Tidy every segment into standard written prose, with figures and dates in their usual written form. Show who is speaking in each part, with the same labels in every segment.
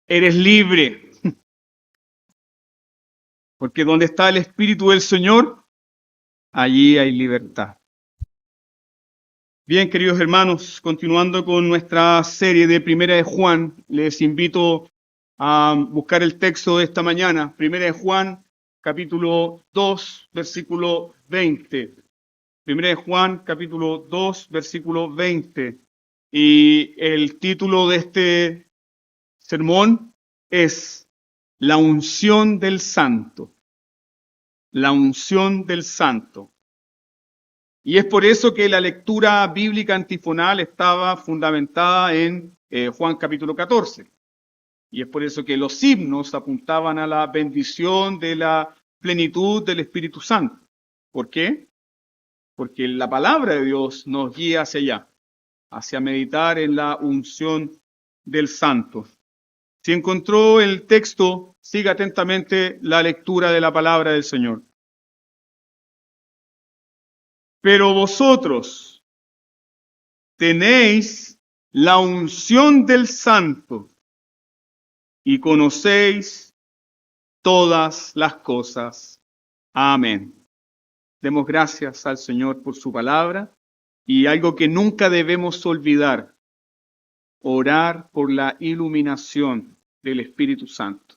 Speaker 1: eres libre, porque donde está el Espíritu del Señor, allí hay libertad. Bien, queridos hermanos, continuando con nuestra serie de Primera de Juan, les invito a buscar el texto de esta mañana, Primera de Juan, capítulo 2, versículo 20. Primera de Juan, capítulo 2, versículo 20. Y el título de este sermón es La unción del Santo. La unción del Santo. Y es por eso que la lectura bíblica antifonal estaba fundamentada en Juan capítulo 14. Y es por eso que los himnos apuntaban a la bendición de la plenitud del Espíritu Santo. ¿Por qué? Porque la palabra de Dios nos guía hacia allá, hacia meditar en la unción del Santo. Si encontró el texto, siga atentamente la lectura de la palabra del Señor. Pero vosotros tenéis la unción del Santo y conocéis todas las cosas. Amén. Demos gracias al Señor por su palabra y algo que nunca debemos olvidar, orar por la iluminación del Espíritu Santo.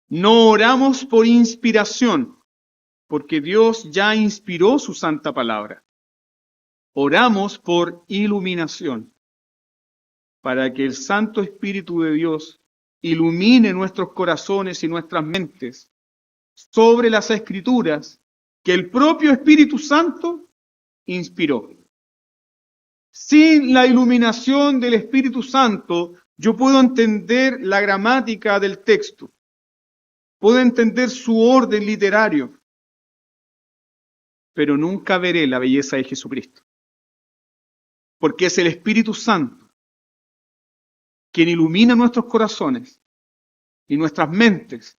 Speaker 1: No oramos por inspiración, porque Dios ya inspiró su santa palabra. Oramos por iluminación, para que el Santo Espíritu de Dios ilumine nuestros corazones y nuestras mentes sobre las Escrituras que el propio Espíritu Santo inspiró. Sin la iluminación del Espíritu Santo, yo puedo entender la gramática del texto, puedo entender su orden literario, pero nunca veré la belleza de Jesucristo. Porque es el Espíritu Santo quien ilumina nuestros corazones y nuestras mentes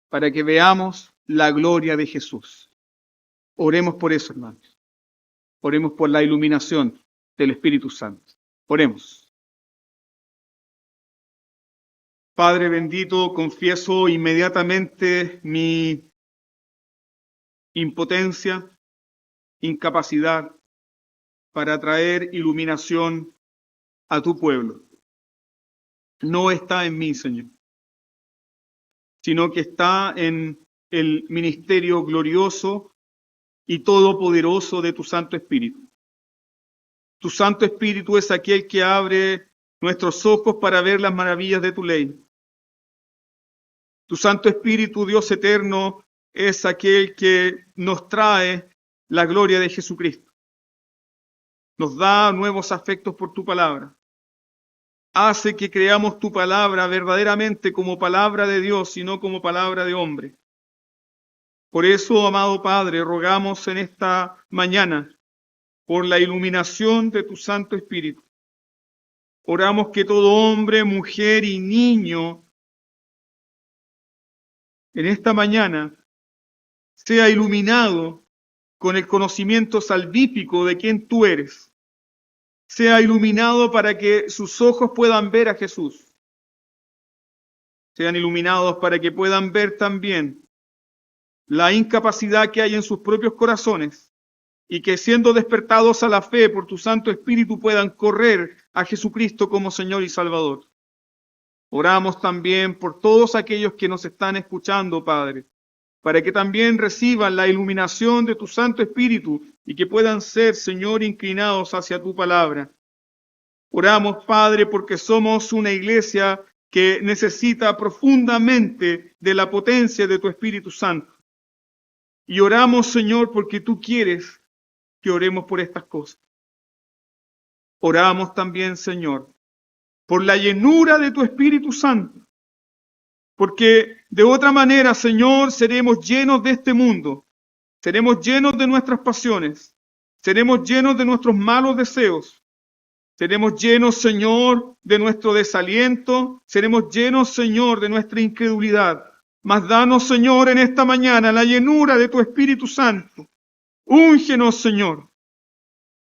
Speaker 1: para que veamos la gloria de Jesús. Oremos por eso, hermanos. Oremos por la iluminación del Espíritu Santo. Oremos. Padre bendito, confieso inmediatamente mi impotencia, incapacidad para traer iluminación a tu pueblo. No está en mí, Señor, sino que está en el ministerio glorioso y todopoderoso de tu Santo Espíritu. Tu Santo Espíritu es aquel que abre nuestros ojos para ver las maravillas de tu ley. Tu Santo Espíritu, Dios eterno, es aquel que nos trae la gloria de Jesucristo. Nos da nuevos afectos por tu palabra. Hace que creamos tu palabra verdaderamente como palabra de Dios y no como palabra de hombre. Por eso, amado Padre, rogamos en esta mañana por la iluminación de tu Santo Espíritu. Oramos que todo hombre, mujer y niño en esta mañana sea iluminado con el conocimiento salvífico de quién tú eres. Sea iluminado para que sus ojos puedan ver a Jesús. Sean iluminados para que puedan ver también la incapacidad que hay en sus propios corazones y que siendo despertados a la fe por tu Santo Espíritu puedan correr a Jesucristo como Señor y Salvador. Oramos también por todos aquellos que nos están escuchando, Padre, para que también reciban la iluminación de tu Santo Espíritu y que puedan ser, Señor, inclinados hacia tu palabra. Oramos, Padre, porque somos una iglesia que necesita profundamente de la potencia de tu Espíritu Santo. Y oramos, Señor, porque tú quieres que oremos por estas cosas. Oramos también, Señor, por la llenura de tu Espíritu Santo. Porque de otra manera, Señor, seremos llenos de este mundo. Seremos llenos de nuestras pasiones. Seremos llenos de nuestros malos deseos. Seremos llenos, Señor, de nuestro desaliento. Seremos llenos, Señor, de nuestra incredulidad. Mas danos, Señor, en esta mañana la llenura de tu Espíritu Santo. Úngenos, Señor.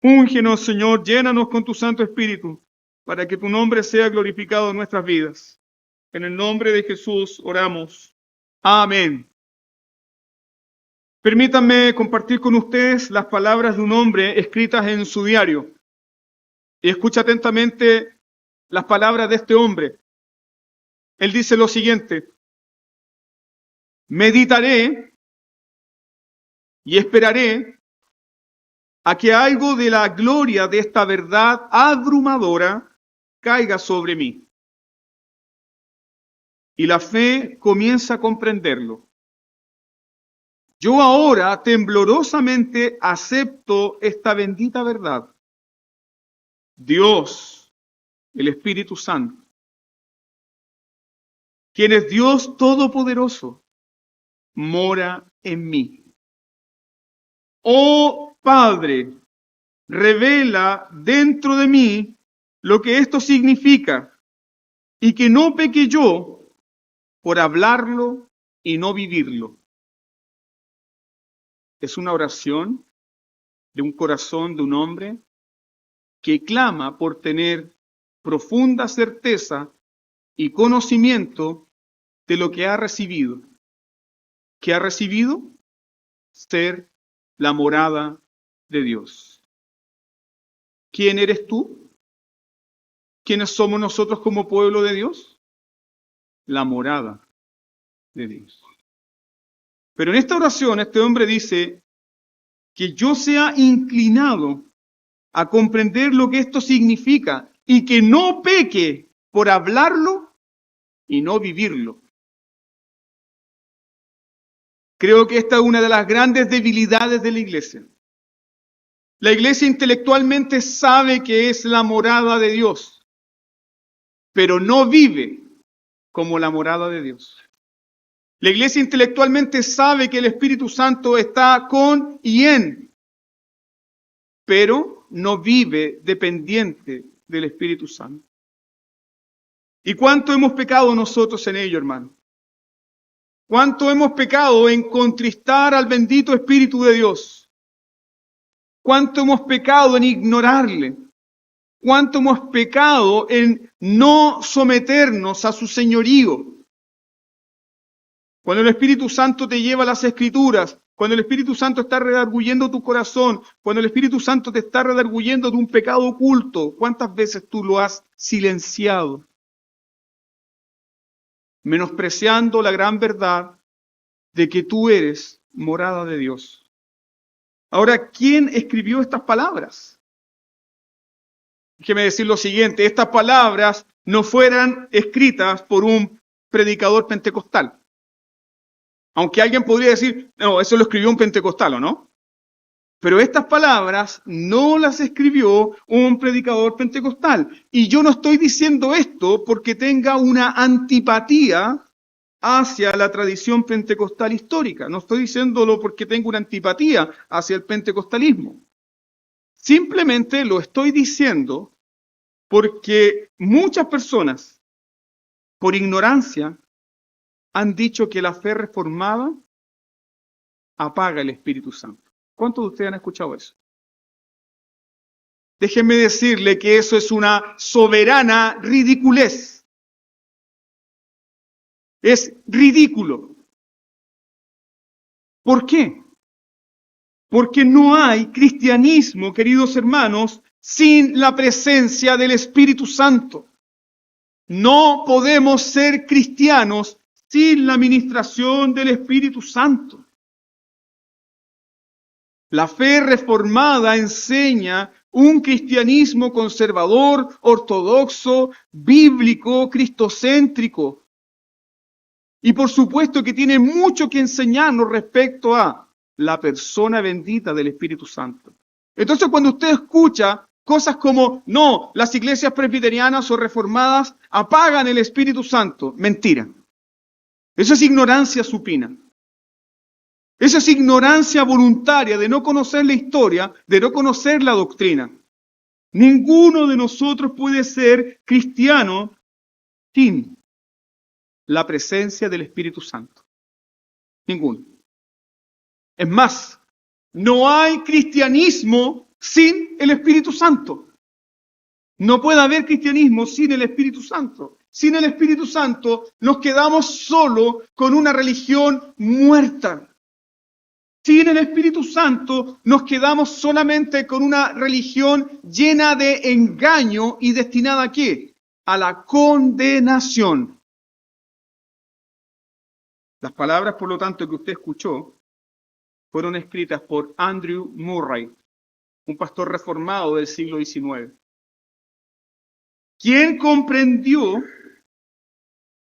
Speaker 1: Úngenos, Señor. Llénanos con tu Santo Espíritu para que tu nombre sea glorificado en nuestras vidas. En el nombre de Jesús oramos. Amén. Permítanme compartir con ustedes las palabras de un hombre escritas en su diario. Y escucha atentamente las palabras de este hombre. Él dice lo siguiente: meditaré y esperaré a que algo de la gloria de esta verdad abrumadora caiga sobre mí. Y la fe comienza a comprenderlo. Yo ahora temblorosamente acepto esta bendita verdad. Dios, el Espíritu Santo, quien es Dios Todopoderoso, mora en mí. Oh Padre, revela dentro de mí lo que esto significa y que no peque yo por hablarlo y no vivirlo. Es una oración de un corazón de un hombre que clama por tener profunda certeza y conocimiento de lo que ha recibido. ¿Qué ha recibido? Ser la morada de Dios. ¿Quién eres tú? ¿Quiénes somos nosotros como pueblo de Dios? La morada de Dios. Pero en esta oración este hombre dice que yo sea inclinado a comprender lo que esto significa y que no peque por hablarlo y no vivirlo. Creo que esta es una de las grandes debilidades de la iglesia. La iglesia intelectualmente sabe que es la morada de Dios, pero no vive como la morada de Dios. La iglesia intelectualmente sabe que el Espíritu Santo está con y en, pero no vive dependiente del Espíritu Santo. ¿Y cuánto hemos pecado nosotros en ello, hermano? ¿Cuánto hemos pecado en contristar al bendito Espíritu de Dios? ¿Cuánto hemos pecado en ignorarle? ¿Cuánto hemos pecado en no someternos a su señorío? Cuando el Espíritu Santo te lleva a las Escrituras, cuando el Espíritu Santo está redarguyendo tu corazón, cuando el Espíritu Santo te está redarguyendo de un pecado oculto, ¿cuántas veces tú lo has silenciado? Menospreciando la gran verdad de que tú eres morada de Dios. Ahora, ¿quién escribió estas palabras? Déjeme decir lo siguiente: estas palabras no fueran escritas por un predicador pentecostal. Aunque alguien podría decir, no, eso lo escribió un pentecostal, ¿o no? Pero estas palabras no las escribió un predicador pentecostal. Y yo no estoy diciendo esto porque tenga una antipatía hacia la tradición pentecostal histórica. No estoy diciéndolo porque tengo una antipatía hacia el pentecostalismo. Simplemente lo estoy diciendo porque muchas personas, por ignorancia, han dicho que la fe reformada apaga el Espíritu Santo. ¿Cuántos de ustedes han escuchado eso? Déjenme decirle que eso es una soberana ridiculez. Es ridículo. ¿Por qué? Porque no hay cristianismo, queridos hermanos, sin la presencia del Espíritu Santo. No podemos ser cristianos sin la ministración del Espíritu Santo. La fe reformada enseña un cristianismo conservador, ortodoxo, bíblico, cristocéntrico. Y por supuesto que tiene mucho que enseñarnos respecto a la persona bendita del Espíritu Santo. Entonces, cuando usted escucha cosas como, no, las iglesias presbiterianas o reformadas apagan el Espíritu Santo, mentira. Eso es ignorancia supina. Eso es ignorancia voluntaria de no conocer la historia, de no conocer la doctrina. Ninguno de nosotros puede ser cristiano sin la presencia del Espíritu Santo. Ninguno. Es más, no hay cristianismo sin el Espíritu Santo. No puede haber cristianismo sin el Espíritu Santo. sin el Espíritu Santo, nos quedamos solo con una religión muerta. Sin el Espíritu Santo, nos quedamos solamente con una religión llena de engaño y destinada ¿a qué? A la condenación. Las palabras, por lo tanto, que usted escuchó fueron escritas por Andrew Murray, un pastor reformado del siglo XIX, quien comprendió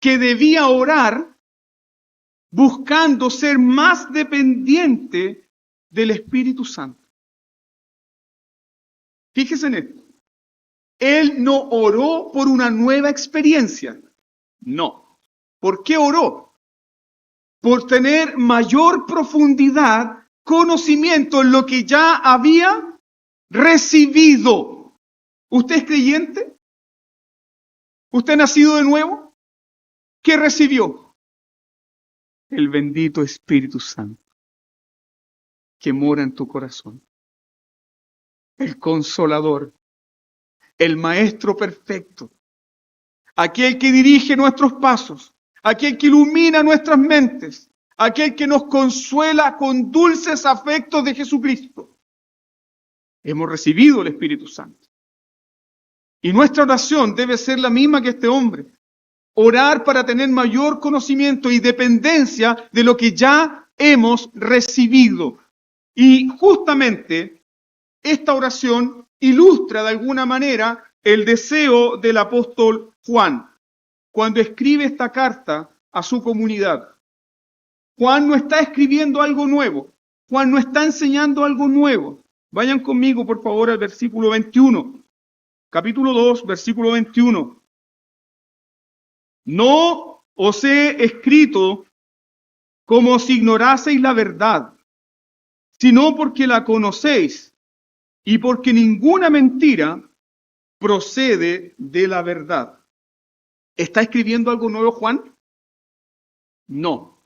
Speaker 1: que debía orar buscando ser más dependiente del Espíritu Santo. Fíjese en esto. Él no oró por una nueva experiencia. No. ¿Por qué oró? Por tener mayor profundidad, conocimiento en lo que ya había recibido. ¿Usted es creyente? ¿Usted ha nacido de nuevo? ¿Qué recibió? El bendito Espíritu Santo que mora en tu corazón. El Consolador, el Maestro perfecto, aquel que dirige nuestros pasos, aquel que ilumina nuestras mentes, aquel que nos consuela con dulces afectos de Jesucristo. Hemos recibido el Espíritu Santo. Y nuestra oración debe ser la misma que este hombre. Orar para tener mayor conocimiento y dependencia de lo que ya hemos recibido. Y justamente esta oración ilustra de alguna manera el deseo del apóstol Juan cuando escribe esta carta a su comunidad. Juan no está escribiendo algo nuevo. Juan no está enseñando algo nuevo. Vayan conmigo, por favor, al versículo 21. Capítulo 2, versículo 21. No os he escrito como si ignoraseis la verdad, sino porque la conocéis y porque ninguna mentira procede de la verdad. ¿Está escribiendo algo nuevo Juan? No.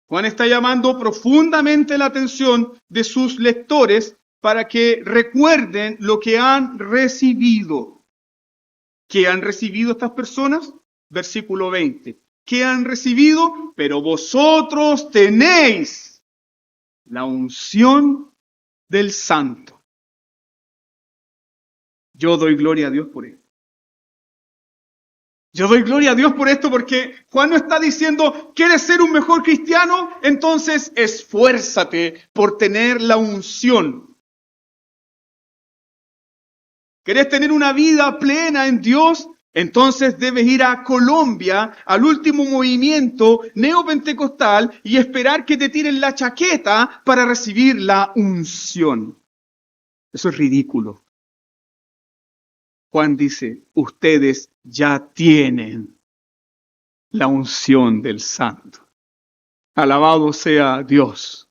Speaker 1: Juan está llamando profundamente la atención de sus lectores para que recuerden lo que han recibido. ¿Qué han recibido estas personas? Versículo 20. ¿Qué han recibido? Pero vosotros tenéis la unción del Santo. Yo doy gloria a Dios por esto. Yo doy gloria a Dios por esto porque Juan no está diciendo, ¿quieres ser un mejor cristiano? Entonces esfuérzate por tener la unción. ¿Querés tener una vida plena en Dios? Entonces debes ir a Colombia, al último movimiento neopentecostal y esperar que te tiren la chaqueta para recibir la unción. Eso es ridículo. Juan dice, ustedes ya tienen la unción del Santo. Alabado sea Dios.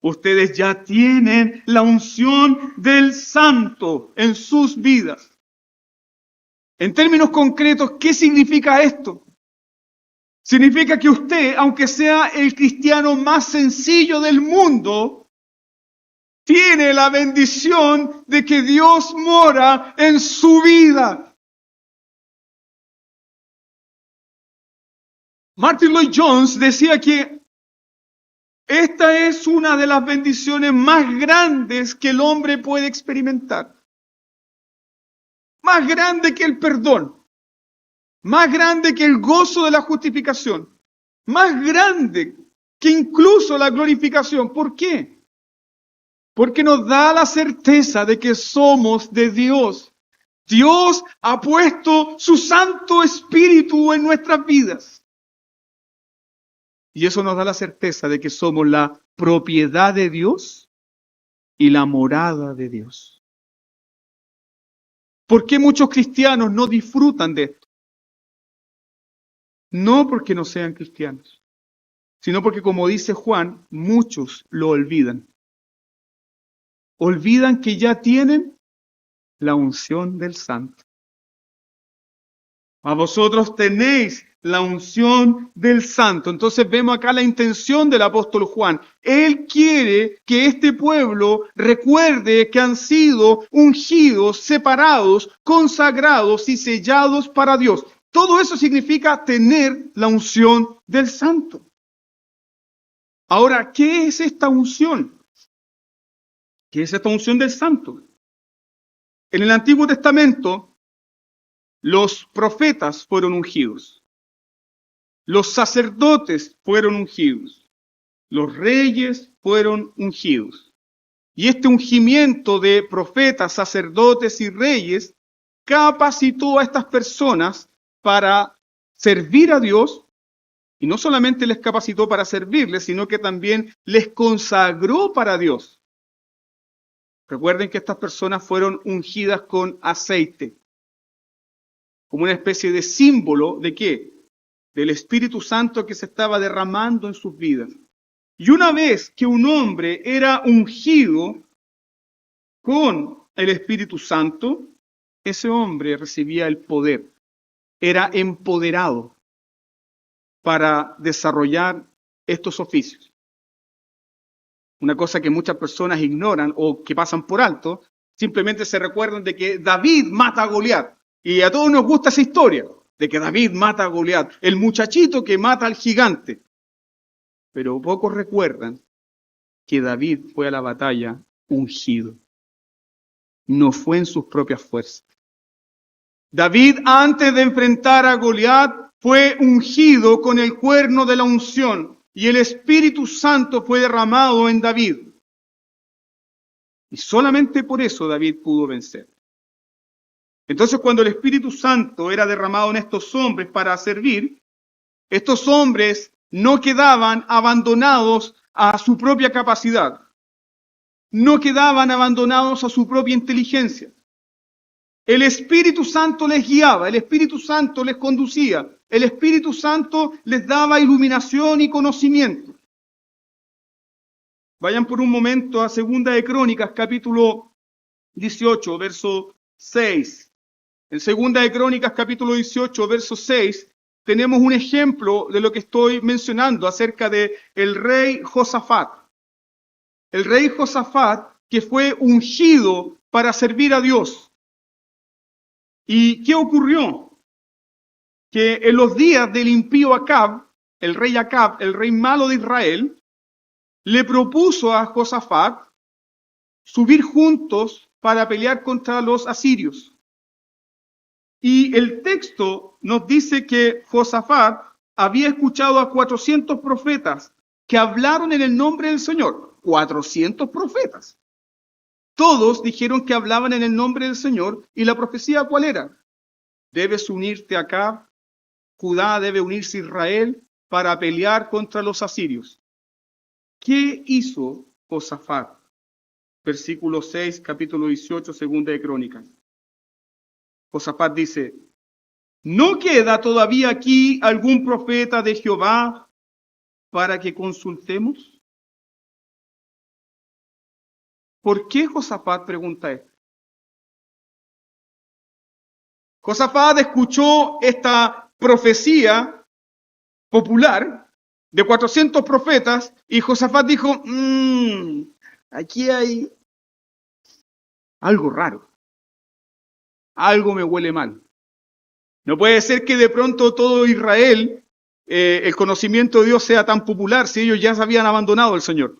Speaker 1: Ustedes ya tienen la unción del Santo en sus vidas. En términos concretos, ¿qué significa esto? Significa que usted, aunque sea el cristiano más sencillo del mundo, tiene la bendición de que Dios mora en su vida. Martin Lloyd Jones decía que esta es una de las bendiciones más grandes que el hombre puede experimentar. Más grande que el perdón. Más grande que el gozo de la justificación. Más grande que incluso la glorificación. ¿Por qué? Porque nos da la certeza de que somos de Dios. Dios ha puesto su Santo Espíritu en nuestras vidas. Y eso nos da la certeza de que somos la propiedad de Dios y la morada de Dios. ¿Por qué muchos cristianos no disfrutan de esto? No porque no sean cristianos, sino porque, como dice Juan, muchos lo olvidan. Olvidan que ya tienen la unción del Santo. A vosotros tenéis la unción del Santo. Entonces vemos acá la intención del apóstol Juan. Él quiere que este pueblo recuerde que han sido ungidos, separados, consagrados y sellados para Dios. Todo eso significa tener la unción del Santo. Ahora, ¿qué es esta unción? ¿Qué es esta unción del Santo? En el Antiguo Testamento, los profetas fueron ungidos. Los sacerdotes fueron ungidos. Los reyes fueron ungidos. Y este ungimiento de profetas, sacerdotes y reyes capacitó a estas personas para servir a Dios, y no solamente les capacitó para servirles, sino que también les consagró para Dios. Recuerden que estas personas fueron ungidas con aceite, como una especie de símbolo ¿de qué? Del Espíritu Santo que se estaba derramando en sus vidas. Y una vez que un hombre era ungido con el Espíritu Santo, ese hombre recibía el poder, era empoderado para desarrollar estos oficios. Una cosa que muchas personas ignoran o que pasan por alto, simplemente se recuerdan de que David mata a Goliat. Y a todos nos gusta esa historia, de que David mata a Goliat, el muchachito que mata al gigante. Pero pocos recuerdan que David fue a la batalla ungido. No fue en sus propias fuerzas. David, antes de enfrentar a Goliat, fue ungido con el cuerno de la unción y el Espíritu Santo fue derramado en David. Y solamente por eso David pudo vencer. Entonces, cuando el Espíritu Santo era derramado en estos hombres para servir, estos hombres no quedaban abandonados a su propia capacidad. No quedaban abandonados a su propia inteligencia. El Espíritu Santo les guiaba, el Espíritu Santo les conducía, el Espíritu Santo les daba iluminación y conocimiento. Vayan por un momento a Segunda de Crónicas, capítulo 18, verso 6. En Segunda de Crónicas, capítulo 18, verso 6, tenemos un ejemplo de lo que estoy mencionando acerca de el rey Josafat. El rey Josafat que fue ungido para servir a Dios. ¿Y qué ocurrió? Que en los días del impío Acab, el rey malo de Israel, le propuso a Josafat subir juntos para pelear contra los asirios. Y el texto nos dice que Josafat había escuchado a 400 profetas que hablaron en el nombre del Señor. 400 profetas. Todos dijeron que hablaban en el nombre del Señor. ¿Y la profecía cuál era? Debes unirte acá, Judá debe unirse a Israel para pelear contra los asirios. ¿Qué hizo Josafat? Versículo 6, capítulo 18, segunda de Crónicas. Josafat dice, ¿no queda todavía aquí algún profeta de Jehová para que consultemos? ¿Por qué Josafat pregunta esto? Josafat escuchó esta profecía popular de 400 profetas y Josafat dijo, aquí hay algo raro, algo me huele mal. No puede ser que de pronto todo Israel, el conocimiento de Dios sea tan popular si ellos ya se habían abandonado al Señor.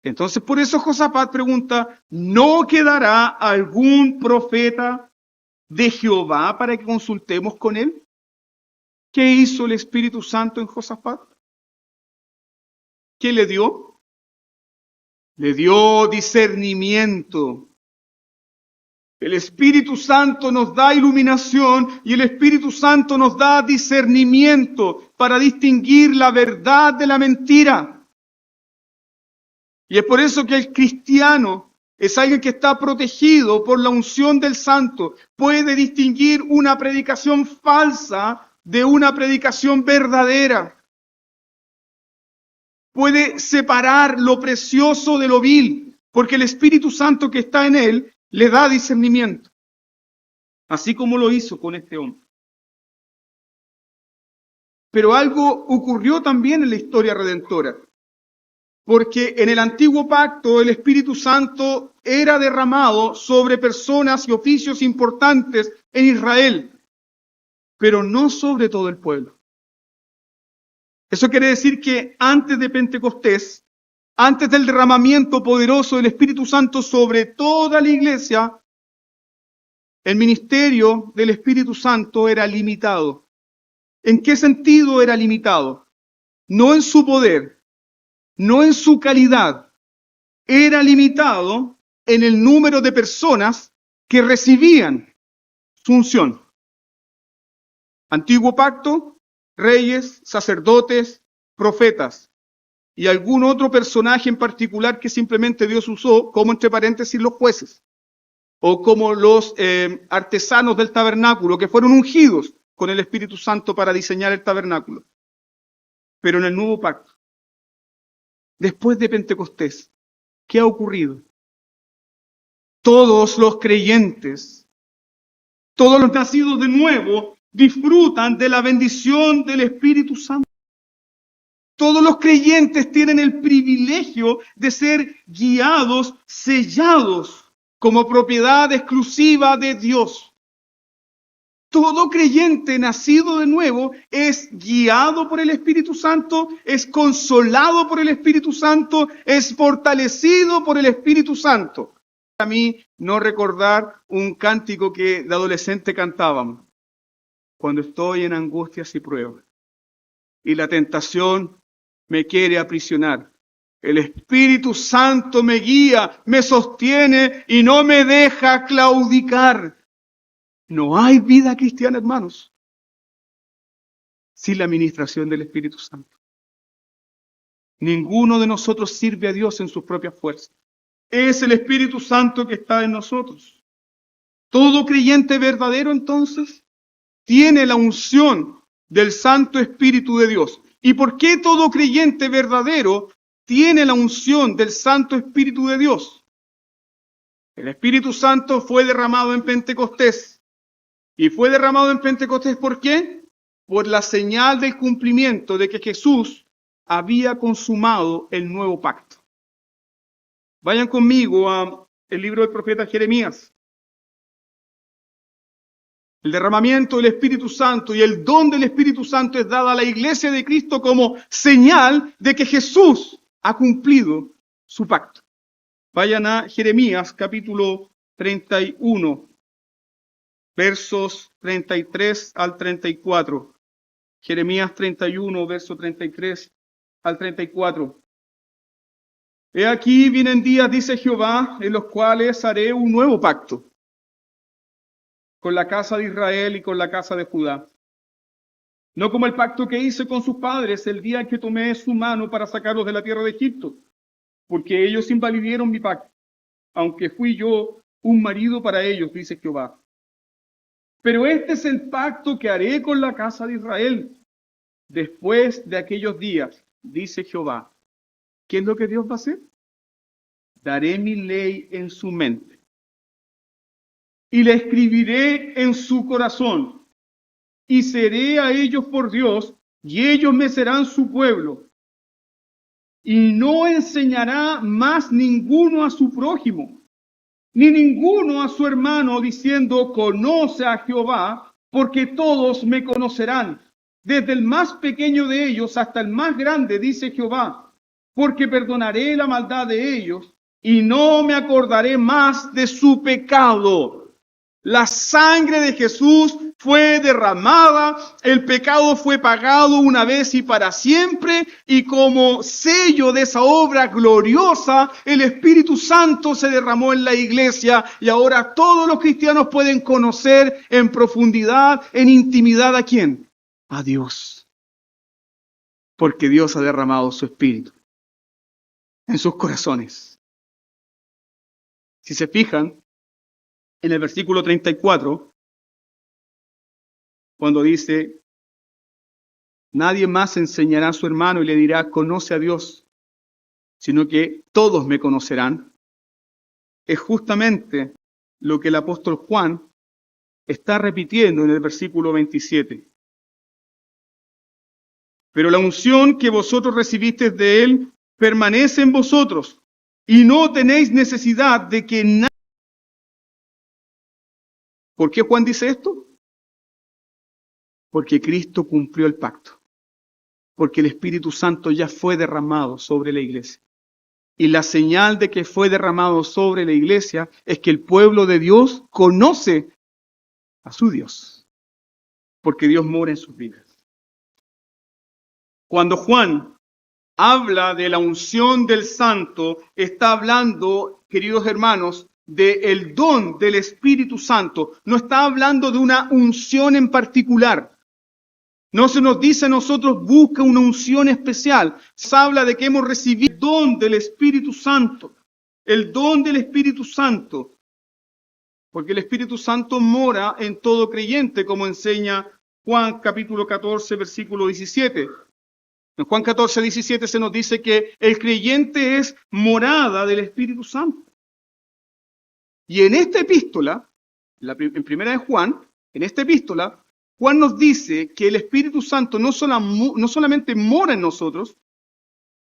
Speaker 1: Entonces por eso Josafat pregunta, ¿no quedará algún profeta de Jehová para que consultemos con él? ¿Qué hizo el Espíritu Santo en Josafat? ¿Qué le dio? Le dio discernimiento. El Espíritu Santo nos da iluminación y el Espíritu Santo nos da discernimiento para distinguir la verdad de la mentira. Y es por eso que el cristiano es alguien que está protegido por la unción del Santo. Puede distinguir una predicación falsa de una predicación verdadera. Puede separar lo precioso de lo vil, porque el Espíritu Santo que está en él le da discernimiento. Así como lo hizo con este hombre. Pero algo ocurrió también en la historia redentora. Porque en el antiguo pacto el Espíritu Santo era derramado sobre personas y oficios importantes en Israel. pero no sobre todo el pueblo. Eso quiere decir que antes de Pentecostés, antes del derramamiento poderoso del Espíritu Santo sobre toda la iglesia, el ministerio del Espíritu Santo era limitado. ¿En qué sentido era limitado? No en su poder, no en su calidad. Era limitado en el número de personas que recibían su unción. Antiguo pacto, reyes, sacerdotes, profetas y algún otro personaje en particular que simplemente Dios usó, como entre paréntesis los jueces, o como los artesanos del tabernáculo que fueron ungidos con el Espíritu Santo para diseñar el tabernáculo. Pero en el nuevo pacto, después de Pentecostés, ¿qué ha ocurrido? Todos los creyentes, todos los nacidos de nuevo, disfrutan de la bendición del Espíritu Santo. Todos los creyentes tienen el privilegio de ser guiados, sellados como propiedad exclusiva de Dios. Todo creyente nacido de nuevo es guiado por el Espíritu Santo, es consolado por el Espíritu Santo, es fortalecido por el Espíritu Santo. A mí no recordar un cántico que de adolescente cantábamos. Cuando estoy en angustias y pruebas y la tentación me quiere aprisionar, el Espíritu Santo me guía, me sostiene y no me deja claudicar. No hay vida cristiana, hermanos, sin la administración del Espíritu Santo. Ninguno de nosotros sirve a Dios en sus propias fuerzas. Es el Espíritu Santo que está en nosotros. Todo creyente verdadero, entonces, tiene la unción del Santo Espíritu de Dios. ¿Y por qué todo creyente verdadero tiene la unción del Santo Espíritu de Dios? El Espíritu Santo fue derramado en Pentecostés. ¿Y fue derramado en Pentecostés por qué? Por la señal del cumplimiento de que Jesús había consumado el nuevo pacto. Vayan conmigo al libro del profeta Jeremías. El derramamiento del Espíritu Santo y el don del Espíritu Santo es dado a la iglesia de Cristo como señal de que Jesús ha cumplido su pacto. Vayan a Jeremías capítulo 31. Versos 33 al 34. Jeremías 31, verso 33 al 34. He aquí vienen días, dice Jehová, en los cuales haré un nuevo pacto con la casa de Israel y con la casa de Judá. No como el pacto que hice con sus padres el día en que tomé su mano para sacarlos de la tierra de Egipto, porque ellos invalidieron mi pacto, aunque fui yo un marido para ellos, dice Jehová. Pero este es el pacto que haré con la casa de Israel después de aquellos días, dice Jehová. ¿Qué es lo que Dios va a hacer? Daré mi ley en su mente y la escribiré en su corazón y seré a ellos por Dios y ellos me serán su pueblo. Y no enseñará más ninguno a su prójimo, ni ninguno a su hermano, diciendo, conoce a Jehová, porque todos me conocerán, desde el más pequeño de ellos hasta el más grande, dice Jehová, porque perdonaré la maldad de ellos, y no me acordaré más de su pecado. La sangre de Jesús fue derramada, el pecado fue pagado una vez y para siempre, y como sello de esa obra gloriosa, el Espíritu Santo se derramó en la iglesia, y ahora todos los cristianos pueden conocer en profundidad, en intimidad, ¿a quién? A Dios. Porque Dios ha derramado su Espíritu en sus corazones. Si se fijan, en el versículo 34, cuando dice, nadie más enseñará a su hermano y le dirá, conoce a Dios, sino que todos me conocerán, es justamente lo que el apóstol Juan está repitiendo en el versículo 27. Pero la unción que vosotros recibisteis de él permanece en vosotros, y no tenéis necesidad de que nadie... ¿Por qué Juan dice esto? Porque Cristo cumplió el pacto. Porque el Espíritu Santo ya fue derramado sobre la iglesia. Y la señal de que fue derramado sobre la iglesia es que el pueblo de Dios conoce a su Dios. Porque Dios mora en sus vidas. Cuando Juan habla de la unción del Santo, está hablando, queridos hermanos, del don del Espíritu Santo. No está hablando de una unción en particular. No se nos dice a nosotros, busca una unción especial. Se habla de que hemos recibido el don del Espíritu Santo. El don del Espíritu Santo. Porque el Espíritu Santo mora en todo creyente, como enseña Juan capítulo 14, versículo 17. En Juan 14, 17 se nos dice que el creyente es morada del Espíritu Santo. Y en esta epístola, en primera de Juan, en esta epístola, Juan nos dice que el Espíritu Santo no solamente mora en nosotros,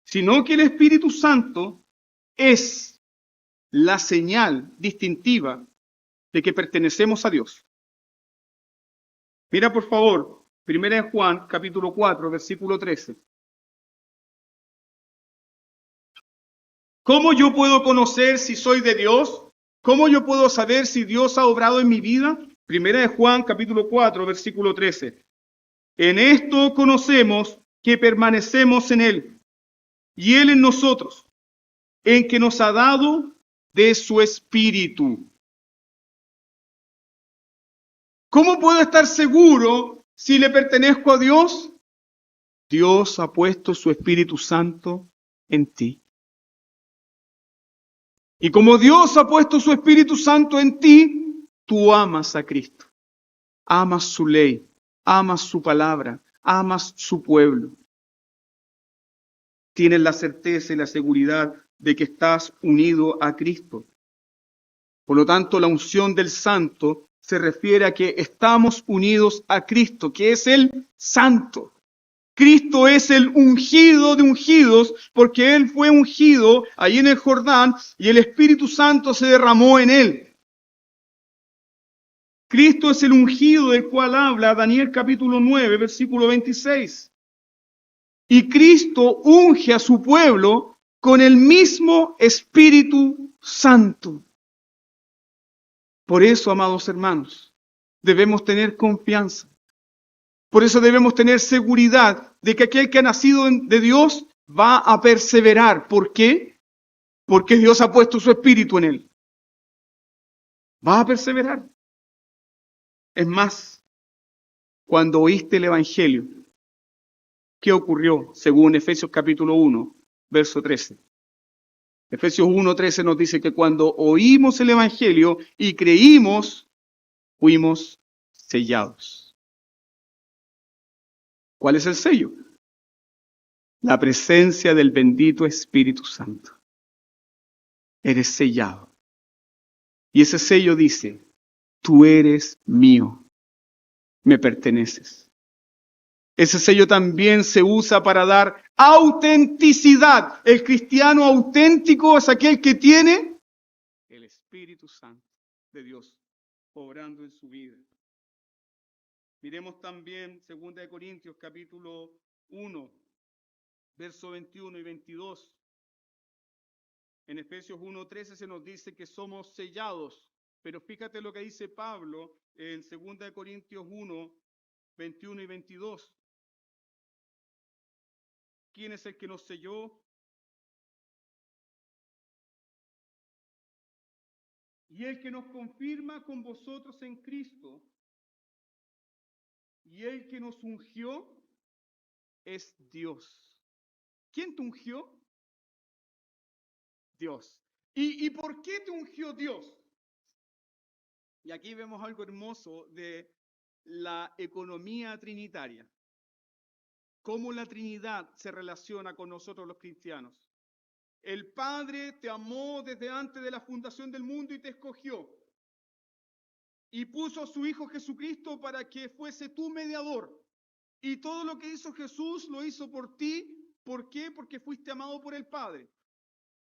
Speaker 1: sino que el Espíritu Santo es la señal distintiva de que pertenecemos a Dios. Mira por favor, primera de Juan, capítulo 4, versículo 13. ¿Cómo yo puedo conocer si soy de Dios? ¿Cómo yo puedo saber si Dios ha obrado en mi vida? Primera de Juan, capítulo 4, versículo 13. En esto conocemos que permanecemos en Él y Él en nosotros, en que nos ha dado de su Espíritu. ¿Cómo puedo estar seguro si le pertenezco a Dios? Dios ha puesto su Espíritu Santo en ti. Y como Dios ha puesto su Espíritu Santo en ti, tú amas a Cristo, amas su ley, amas su palabra, amas su pueblo. Tienes la certeza y la seguridad de que estás unido a Cristo. Por lo tanto, la unción del Santo se refiere a que estamos unidos a Cristo, que es el Santo. Cristo es el ungido de ungidos, porque Él fue ungido ahí en el Jordán y el Espíritu Santo se derramó en Él. Cristo es el ungido del cual habla Daniel capítulo 9, versículo 26. Y Cristo unge a su pueblo con el mismo Espíritu Santo. Por eso, amados hermanos, debemos tener confianza. Por eso debemos tener seguridad de que aquel que ha nacido de Dios va a perseverar. ¿Por qué? Porque Dios ha puesto su espíritu en él. Va a perseverar. Es más, cuando oíste el Evangelio, ¿qué ocurrió? Según Efesios capítulo 1, verso 13. Efesios 1, 13 nos dice que cuando oímos el Evangelio y creímos, fuimos sellados. ¿Cuál es el sello? La presencia del bendito Espíritu Santo. Eres sellado. Y ese sello dice, tú eres mío, me perteneces. Ese sello también se usa para dar autenticidad. El cristiano auténtico es aquel que tiene el Espíritu Santo de Dios obrando en su vida. Miremos también 2 Corintios capítulo 1, verso 21 y 22. En Efesios 1:13 se nos dice que somos sellados, pero fíjate lo que dice Pablo en 2 Corintios 1, 21 y 22. ¿Quién es el que nos selló? Y el que nos confirma con vosotros en Cristo, y el que nos ungió es Dios. ¿Quién te ungió? Dios. ¿Y por qué te ungió Dios? Y aquí vemos algo hermoso de la economía trinitaria. Cómo la Trinidad se relaciona con nosotros los cristianos. El Padre te amó desde antes de la fundación del mundo y te escogió. Y puso a su Hijo Jesucristo para que fuese tu mediador. Y todo lo que hizo Jesús lo hizo por ti. ¿Por qué? Porque fuiste amado por el Padre.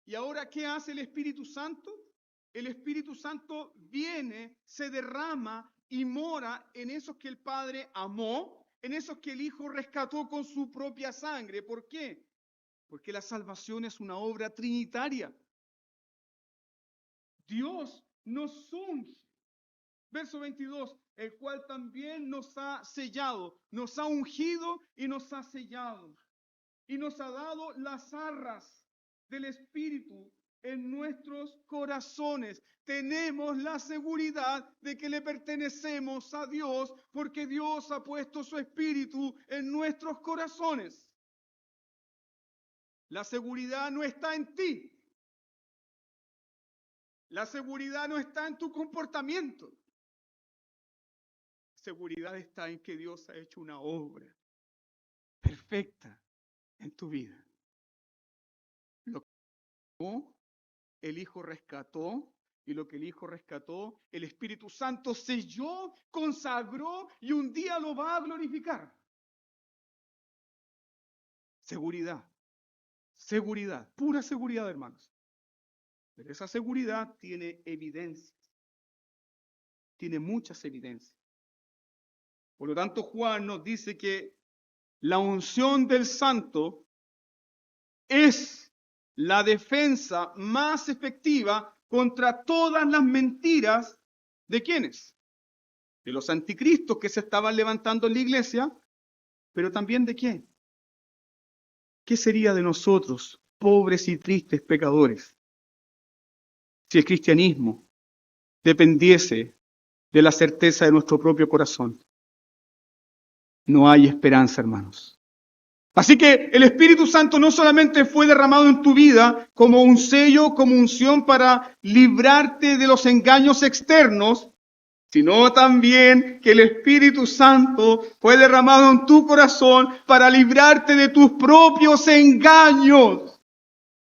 Speaker 1: ¿Y ahora qué hace el Espíritu Santo? El Espíritu Santo viene, se derrama y mora en esos que el Padre amó en esos que el Hijo rescató con su propia sangre. ¿Por qué? Porque la salvación es una obra trinitaria. Dios nos unge. Verso 22, el cual también nos ha sellado, nos ha ungido y nos ha sellado. Y nos ha dado las arras del Espíritu en nuestros corazones. Tenemos la seguridad de que le pertenecemos a Dios porque Dios ha puesto su Espíritu en nuestros corazones. La seguridad no está en ti. La seguridad no está en tu comportamiento. La seguridad está en que Dios ha hecho una obra perfecta en tu vida. Lo que el Hijo rescató, y lo que el Hijo rescató, el Espíritu Santo selló, consagró y un día lo va a glorificar. Seguridad, seguridad, pura seguridad, hermanos. Pero esa seguridad tiene evidencias, tiene muchas evidencias. Por lo tanto, Juan nos dice que la unción del Santo es la defensa más efectiva contra todas las mentiras de ¿quiénes? De los anticristos que se estaban levantando en la iglesia, pero también de ¿quién? ¿Qué sería de nosotros, pobres y tristes pecadores, si el cristianismo dependiese de la certeza de nuestro propio corazón? No hay esperanza, hermanos. Así que el Espíritu Santo no solamente fue derramado en tu vida como un sello, como unción para librarte de los engaños externos, sino también que el Espíritu Santo fue derramado en tu corazón para librarte de tus propios engaños.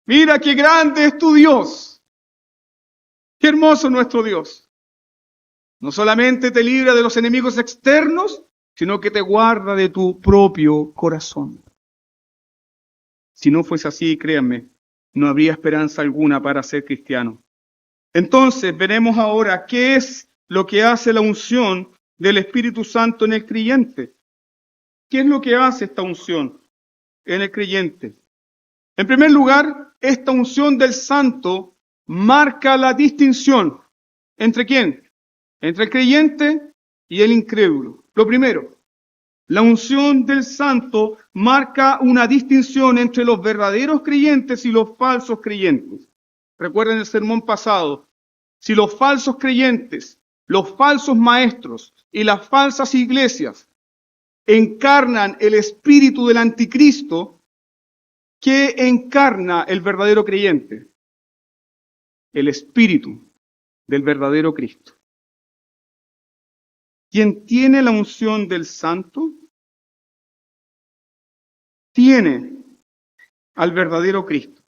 Speaker 1: Mira qué grande es tu Dios. Qué hermoso nuestro Dios. No solamente te libra de los enemigos externos, sino que te guarda de tu propio corazón. Si no fuese así, créanme, no habría esperanza alguna para ser cristiano. Entonces, veremos ahora qué es lo que hace la unción del Espíritu Santo en el creyente. ¿Qué es lo que hace esta unción en el creyente? En primer lugar, esta unción del Santo marca la distinción. ¿Entre quién? Entre el creyente y el incrédulo. Lo primero, la unción del Santo marca una distinción entre los verdaderos creyentes y los falsos creyentes. Recuerden el sermón pasado. Si los falsos creyentes, los falsos maestros y las falsas iglesias encarnan el espíritu del anticristo, ¿qué encarna el verdadero creyente? El espíritu del verdadero Cristo. Quien tiene la unción del Santo tiene al verdadero Cristo.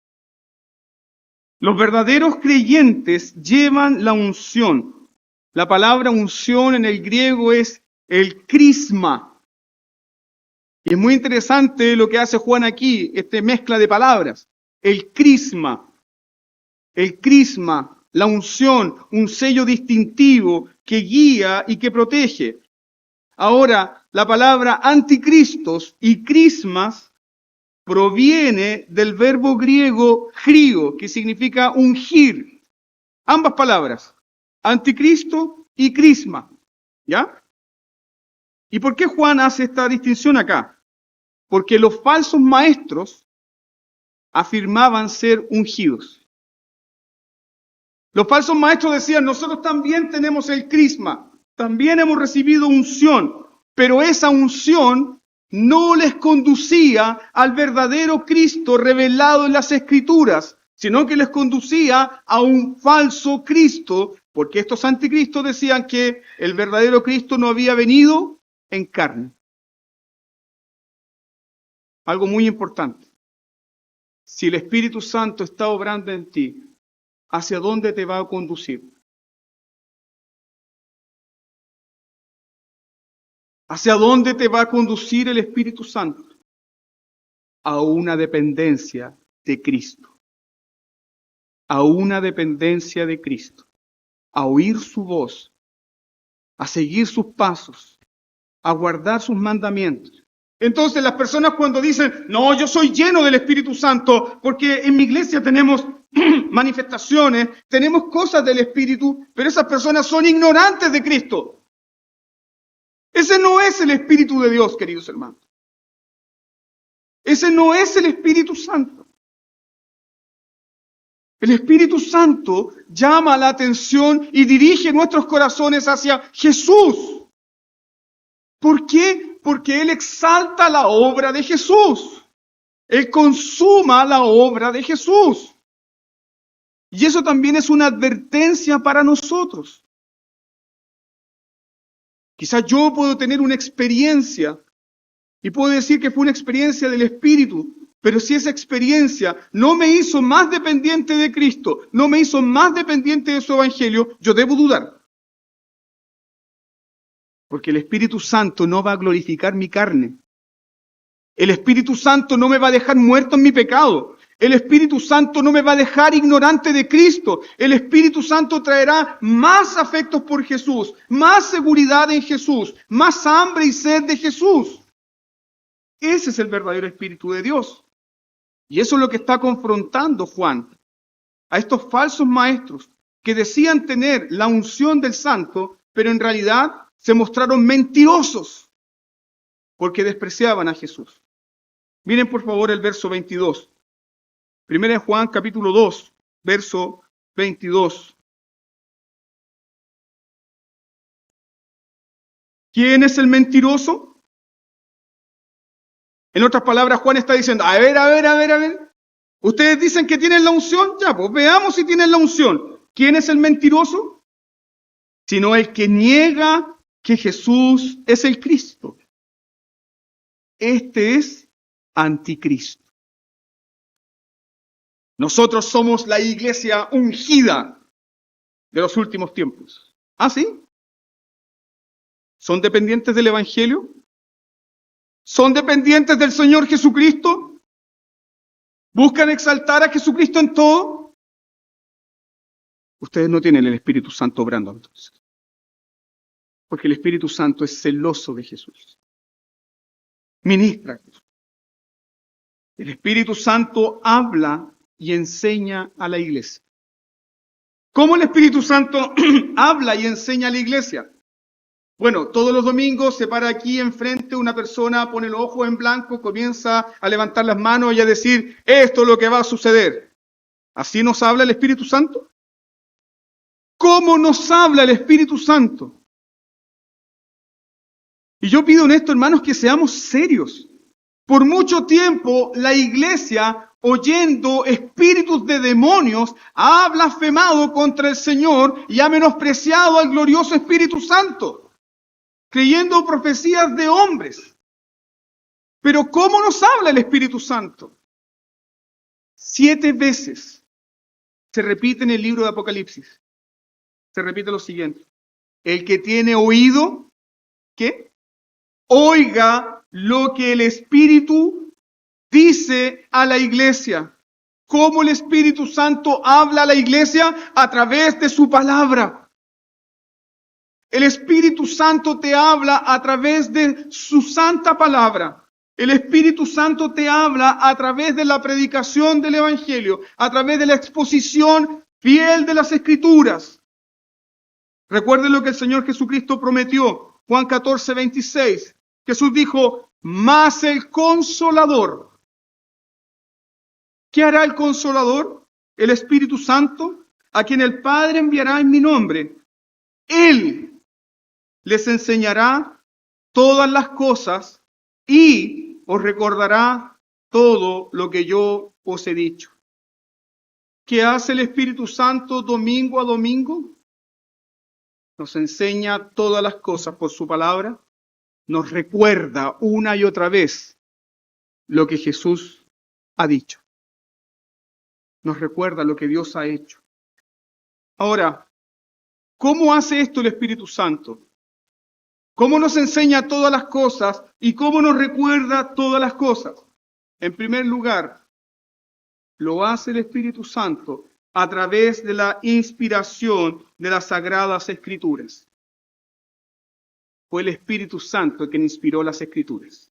Speaker 1: Los verdaderos creyentes llevan la unción. La palabra unción en el griego es el crisma. Y es muy interesante lo que hace Juan aquí, esta mezcla de palabras. El crisma, la unción, un sello distintivo que guía y que protege. Ahora, la palabra anticristos y crismas proviene del verbo griego chrio, que significa ungir. Ambas palabras, anticristo y crisma. ¿Ya? ¿Y por qué Juan hace esta distinción acá? Porque los falsos maestros afirmaban ser ungidos. Los falsos maestros decían, nosotros también tenemos el crisma, también hemos recibido unción, pero esa unción no les conducía al verdadero Cristo revelado en las Escrituras, sino que les conducía a un falso Cristo, porque estos anticristos decían que el verdadero Cristo no había venido en carne. Algo muy importante. Si el Espíritu Santo está obrando en ti, ¿hacia dónde te va a conducir? ¿Hacia dónde te va a conducir el Espíritu Santo? A una dependencia de Cristo. A una dependencia de Cristo. A oír su voz. A seguir sus pasos. a guardar sus mandamientos. Entonces las personas cuando dicen, no, yo soy lleno del Espíritu Santo, porque en mi iglesia tenemos manifestaciones, tenemos cosas del Espíritu, pero esas personas son ignorantes de Cristo. Ese no es el Espíritu de Dios, queridos hermanos. Ese no es el Espíritu Santo. El Espíritu Santo llama la atención y dirige nuestros corazones hacia Jesús. ¿Por qué? Porque Él exalta la obra de Jesús. Él consuma la obra de Jesús. Y eso también es una advertencia para nosotros. Quizás yo puedo tener una experiencia y puedo decir que fue una experiencia del Espíritu, pero si esa experiencia no me hizo más dependiente de Cristo, no me hizo más dependiente de su Evangelio, yo debo dudar. Porque el Espíritu Santo no va a glorificar mi carne. El Espíritu Santo no me va a dejar muerto en mi pecado. El Espíritu Santo no me va a dejar ignorante de Cristo. El Espíritu Santo traerá más afectos por Jesús, más seguridad en Jesús, más hambre y sed de Jesús. Ese es el verdadero Espíritu de Dios. Y eso es lo que está confrontando Juan a estos falsos maestros que decían tener la unción del Santo, pero en realidad se mostraron mentirosos porque despreciaban a Jesús. Miren por favor el verso 22. Primera de Juan capítulo 2, verso 22. ¿Quién es el mentiroso? En otras palabras, Juan está diciendo, a ver. Ustedes dicen que tienen la unción, ya, pues veamos si tienen la unción. ¿Quién es el mentiroso? Sino el que niega que Jesús es el Cristo. Este es anticristo. Nosotros somos la iglesia ungida de los últimos tiempos. ¿Ah, sí? ¿Son dependientes del Evangelio? ¿Son dependientes del Señor Jesucristo? ¿Buscan exaltar a Jesucristo en todo? Ustedes no tienen el Espíritu Santo obrando entonces. Porque el Espíritu Santo es celoso de Jesús. Ministra a Jesús. El Espíritu Santo habla y enseña a la iglesia. ¿Cómo el Espíritu Santo habla y enseña a la iglesia? Bueno, todos los domingos se para aquí enfrente una persona, pone los ojos en blanco, comienza a levantar las manos y a decir, esto es lo que va a suceder. ¿Así nos habla el Espíritu Santo? ¿Cómo nos habla el Espíritu Santo? Y yo pido en esto, hermanos, que seamos serios. Por mucho tiempo la iglesia, oyendo espíritus de demonios, ha blasfemado contra el Señor y ha menospreciado al glorioso Espíritu Santo, creyendo profecías de hombres. Pero ¿cómo nos habla el Espíritu Santo? 7 veces se repite en el libro de Apocalipsis. Se repite lo siguiente. El que tiene oído, ¿qué? Oiga lo que el Espíritu dice a la iglesia. ¿Cómo el Espíritu Santo habla a la iglesia? A través de su palabra. El Espíritu Santo te habla a través de su santa palabra. El Espíritu Santo te habla a través de la predicación del Evangelio, a través de la exposición fiel de las Escrituras. Recuerden lo que el Señor Jesucristo prometió, Juan 14, 26. Jesús dijo, mas el Consolador. ¿Qué hará el Consolador? El Espíritu Santo, a quien el Padre enviará en mi nombre. Él les enseñará todas las cosas y os recordará todo lo que yo os he dicho. ¿Qué hace el Espíritu Santo domingo a domingo? Nos enseña todas las cosas por su palabra. Nos recuerda una y otra vez lo que Jesús ha dicho. Nos recuerda lo que Dios ha hecho. Ahora, ¿cómo hace esto el Espíritu Santo? ¿Cómo nos enseña todas las cosas y cómo nos recuerda todas las cosas? En primer lugar, lo hace el Espíritu Santo a través de la inspiración de las Sagradas Escrituras. fue el Espíritu Santo quien inspiró las Escrituras.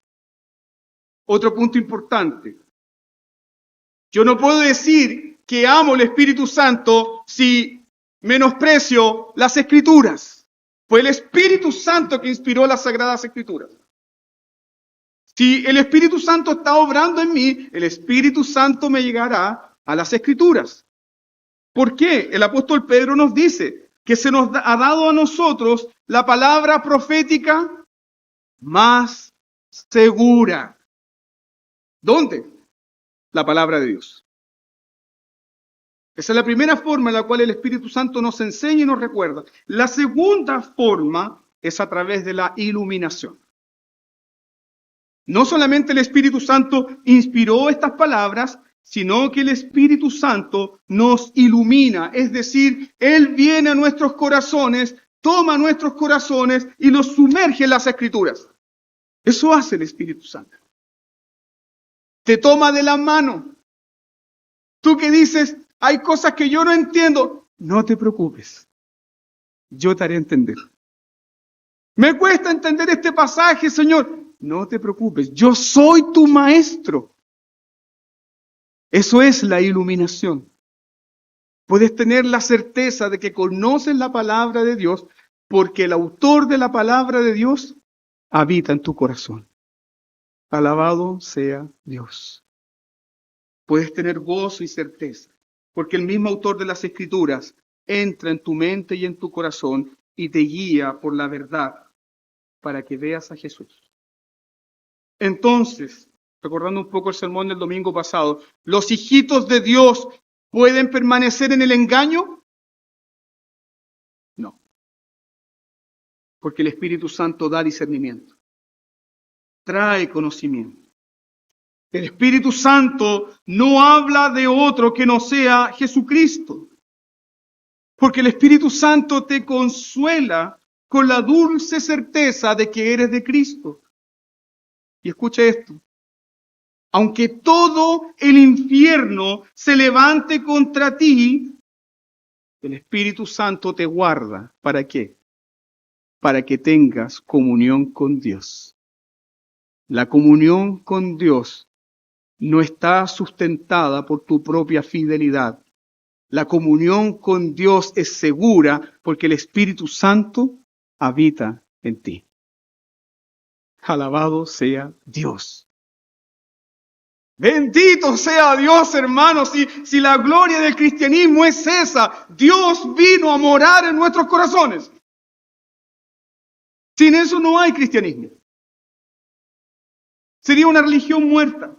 Speaker 1: Otro punto importante. Yo no puedo decir que amo el Espíritu Santo si menosprecio las Escrituras. Fue el Espíritu Santo que inspiró las Sagradas Escrituras. Si el Espíritu Santo está obrando en mí, el Espíritu Santo me llegará a las Escrituras. ¿Por qué? El apóstol Pedro nos dice que se nos ha dado a nosotros la palabra profética más segura. ¿Dónde? La palabra de Dios. Esa es la primera forma en la cual el Espíritu Santo nos enseña y nos recuerda. La segunda forma es a través de la iluminación. No solamente el Espíritu Santo inspiró estas palabras, sino que el Espíritu Santo nos ilumina. Es decir, Él viene a nuestros corazones, toma nuestros corazones y nos sumerge en las Escrituras. Eso hace el Espíritu Santo. Te toma de la mano. Tú que dices, hay cosas que yo no entiendo. No te preocupes. Yo te haré entender. Me cuesta entender este pasaje, Señor. No te preocupes. Yo soy tu maestro. Eso es la iluminación. Puedes tener la certeza de que conoces la palabra de Dios porque el autor de la palabra de Dios habita en tu corazón. Alabado sea Dios. Puedes tener gozo y certeza porque el mismo autor de las Escrituras entra en tu mente y en tu corazón y te guía por la verdad para que veas a Jesús. Entonces, recordando un poco el sermón del domingo pasado, ¿los hijitos de Dios pueden permanecer en el engaño? No. Porque el Espíritu Santo da discernimiento. Trae conocimiento. El Espíritu Santo no habla de otro que no sea Jesucristo. Porque el Espíritu Santo te consuela con la dulce certeza de que eres de Cristo. Y escucha esto. Aunque todo el infierno se levante contra ti, el Espíritu Santo te guarda. ¿Para qué? Para que tengas comunión con Dios. La comunión con Dios no está sustentada por tu propia fidelidad. La comunión con Dios es segura porque el Espíritu Santo habita en ti. Alabado sea Dios. Bendito sea Dios, hermanos. Si la gloria del cristianismo es esa, Dios vino a morar en nuestros corazones. Sin eso no hay cristianismo. Sería una religión muerta.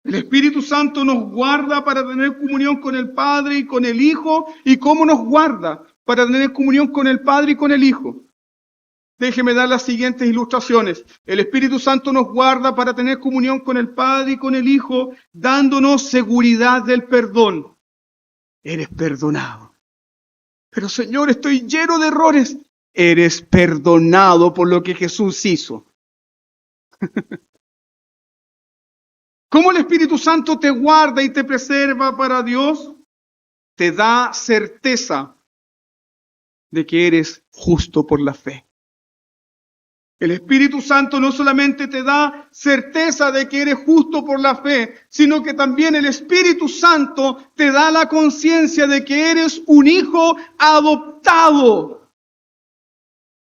Speaker 1: El Espíritu Santo nos guarda para tener comunión con el Padre y con el Hijo. ¿Y cómo nos guarda para tener comunión con el Padre y con el Hijo? Déjeme dar las siguientes ilustraciones. El Espíritu Santo nos guarda para tener comunión con el Padre y con el Hijo, dándonos seguridad del perdón. Eres perdonado. Pero Señor, estoy lleno de errores. Eres perdonado por lo que Jesús hizo. ¿Cómo el Espíritu Santo te guarda y te preserva para Dios? Te da certeza de que eres justo por la fe. El Espíritu Santo no solamente te da certeza de que eres justo por la fe, sino que también el Espíritu Santo te da la conciencia de que eres un hijo adoptado.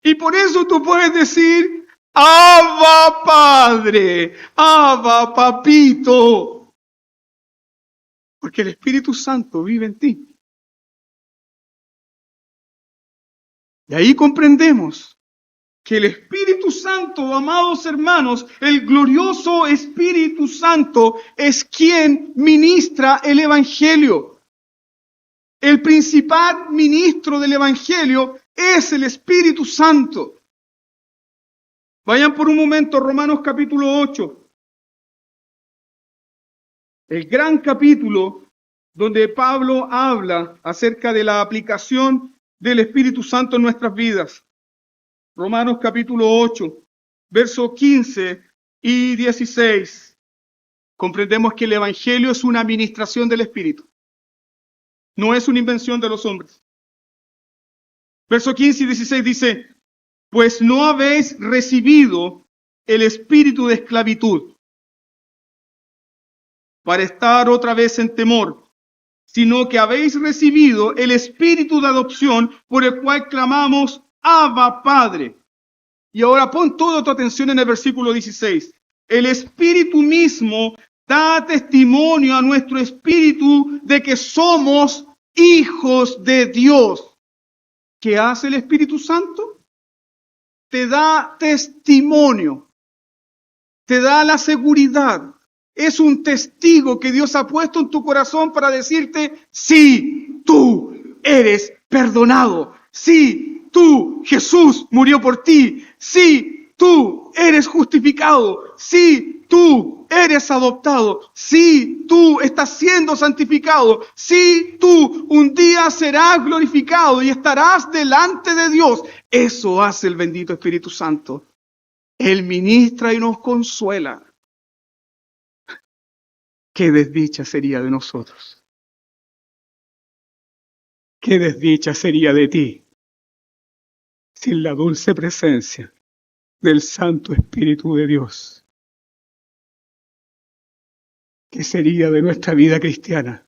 Speaker 1: Y por eso tú puedes decir, Abba Padre, Abba Papito. Porque el Espíritu Santo vive en ti. Y ahí comprendemos que el Espíritu Santo, amados hermanos, el glorioso Espíritu Santo es quien ministra el Evangelio. El principal ministro del Evangelio es el Espíritu Santo. Vayan por un momento a Romanos capítulo 8. El gran capítulo donde Pablo habla acerca de la aplicación del Espíritu Santo en nuestras vidas. Romanos capítulo 8, versos 15 y 16. Comprendemos que el Evangelio es una administración del Espíritu. No es una invención de los hombres. Verso 15 y 16 dice, pues no habéis recibido el espíritu de esclavitud para estar otra vez en temor, sino que habéis recibido el espíritu de adopción por el cual clamamos, Abba, Padre. Y ahora pon toda tu atención en el versículo 16. El espíritu mismo da testimonio a nuestro espíritu de que somos hijos de Dios. ¿Qué hace el Espíritu Santo? Te da testimonio, te da la seguridad. Es un testigo que Dios ha puesto en tu corazón para decirte, sí, tú eres perdonado. Sí, tú, Jesús murió por ti. Sí, tú eres justificado. Sí, tú eres adoptado. Sí, tú estás siendo santificado. Sí, tú un día serás glorificado y estarás delante de Dios. Eso hace el bendito Espíritu Santo. Él ministra y nos consuela. ¿Qué desdicha sería de nosotros? ¿Qué desdicha sería de ti sin la dulce presencia del Santo Espíritu de Dios? ¿Qué sería de nuestra vida cristiana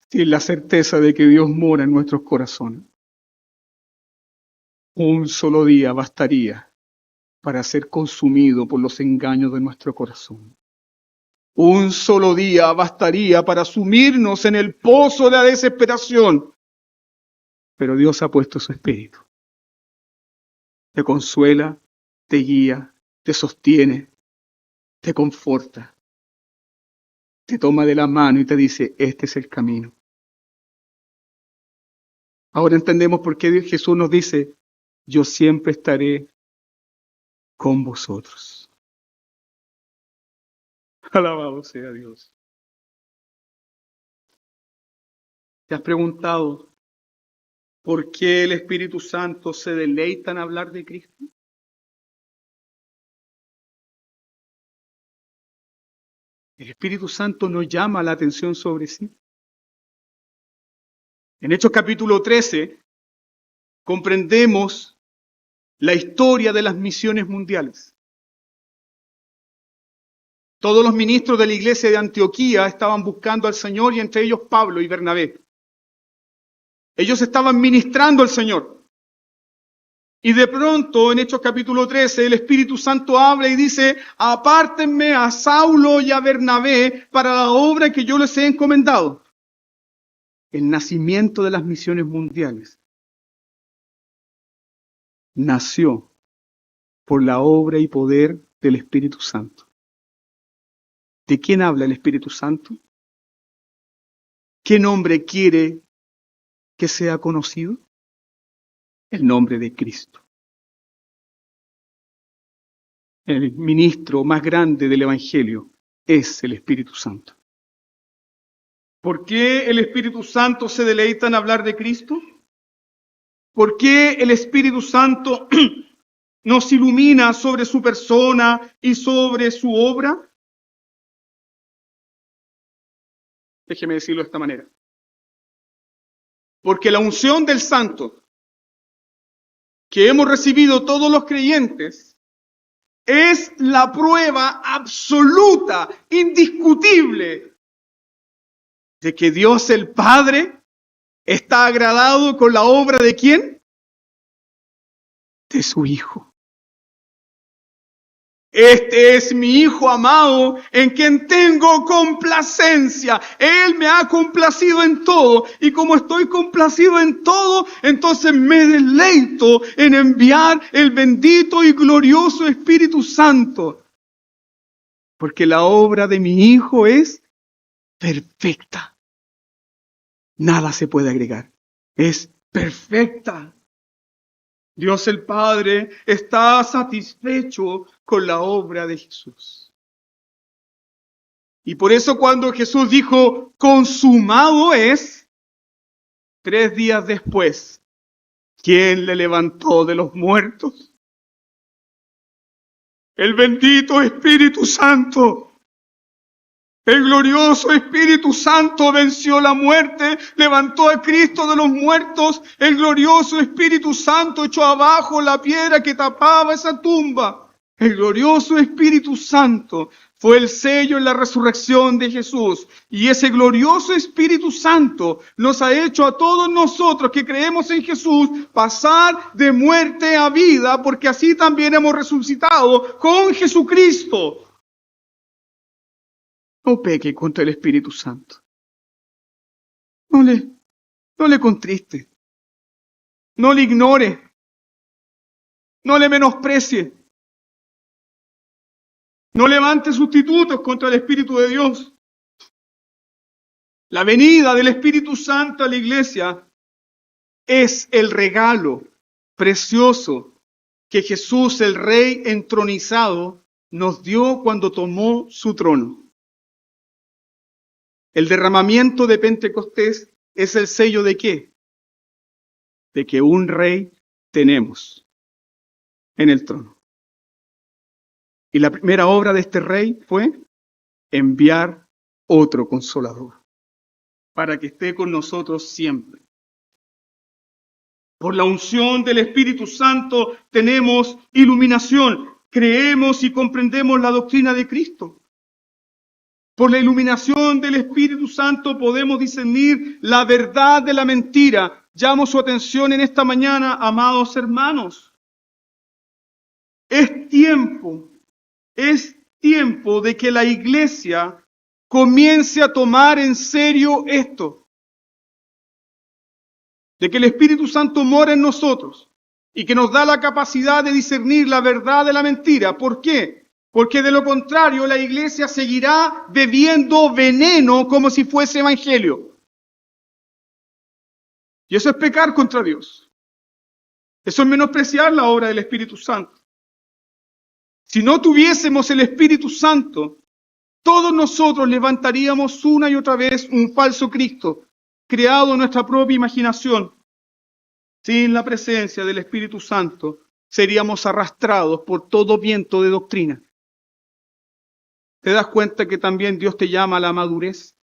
Speaker 1: sin la certeza de que Dios mora en nuestros corazones? Un solo día bastaría para ser consumido por los engaños de nuestro corazón. Un solo día bastaría para sumirnos en el pozo de la desesperación. Pero Dios ha puesto su Espíritu. Te consuela, te guía, te sostiene, te conforta. Te toma de la mano y te dice, este es el camino. Ahora entendemos por qué Jesús nos dice, yo siempre estaré con vosotros. Alabado sea Dios. ¿Te has preguntado por qué el Espíritu Santo se deleita en hablar de Cristo? El Espíritu Santo nos llama la atención sobre sí. En Hechos capítulo 13 comprendemos la historia de las misiones mundiales. Todos los ministros de la iglesia de Antioquía estaban buscando al Señor y entre ellos Pablo y Bernabé. Ellos estaban ministrando al Señor. Y de pronto, en Hechos capítulo 13, el Espíritu Santo habla y dice, apártenme a Saulo y a Bernabé para la obra que yo les he encomendado. El nacimiento de las misiones mundiales nació por la obra y poder del Espíritu Santo. ¿De quién habla el Espíritu Santo? ¿Qué nombre quiere que sea conocido? El nombre de Cristo. El ministro más grande del Evangelio es el Espíritu Santo. ¿Por qué el Espíritu Santo se deleita en hablar de Cristo? ¿Por qué el Espíritu Santo nos ilumina sobre su persona y sobre su obra? Déjeme decirlo de esta manera. Porque la unción del Santo que hemos recibido todos los creyentes es la prueba absoluta, indiscutible, de que Dios el Padre está agradado con la obra ¿de quién? De su Hijo. Este es mi Hijo amado en quien tengo complacencia. Él me ha complacido en todo. Y como estoy complacido en todo, entonces me deleito en enviar el bendito y glorioso Espíritu Santo. Porque la obra de mi Hijo es perfecta. Nada se puede agregar. Es perfecta. Dios el Padre está satisfecho con la obra de Jesús. Y por eso cuando Jesús dijo, consumado es, 3 días después, ¿quién le levantó de los muertos? El bendito Espíritu Santo. El glorioso Espíritu Santo venció la muerte, levantó a Cristo de los muertos. El glorioso Espíritu Santo echó abajo la piedra que tapaba esa tumba. El glorioso Espíritu Santo fue el sello en la resurrección de Jesús. Y ese glorioso Espíritu Santo nos ha hecho a todos nosotros que creemos en Jesús pasar de muerte a vida, porque así también hemos resucitado con Jesucristo. No peque contra el Espíritu Santo. No le contriste. No le ignore. No le menosprecie. No levante sustitutos contra el Espíritu de Dios. La venida del Espíritu Santo a la iglesia es el regalo precioso que Jesús, el Rey entronizado, nos dio cuando tomó su trono. El derramamiento de Pentecostés es el sello ¿de qué? De que un rey tenemos en el trono. Y la primera obra de este rey fue enviar otro consolador para que esté con nosotros siempre. Por la unción del Espíritu Santo tenemos iluminación. Creemos y comprendemos la doctrina de Cristo. Por la iluminación del Espíritu Santo podemos discernir la verdad de la mentira. Llamo su atención en esta mañana, amados hermanos. Es tiempo de que la iglesia comience a tomar en serio esto. De que el Espíritu Santo mora en nosotros y que nos da la capacidad de discernir la verdad de la mentira. ¿Por qué? Porque de lo contrario la iglesia seguirá bebiendo veneno como si fuese evangelio. Y eso es pecar contra Dios. Eso es menospreciar la obra del Espíritu Santo. Si no tuviésemos el Espíritu Santo, todos nosotros levantaríamos una y otra vez un falso Cristo, creado en nuestra propia imaginación. Sin la presencia del Espíritu Santo, seríamos arrastrados por todo viento de doctrina. ¿Te das cuenta que también Dios te llama a la madurez?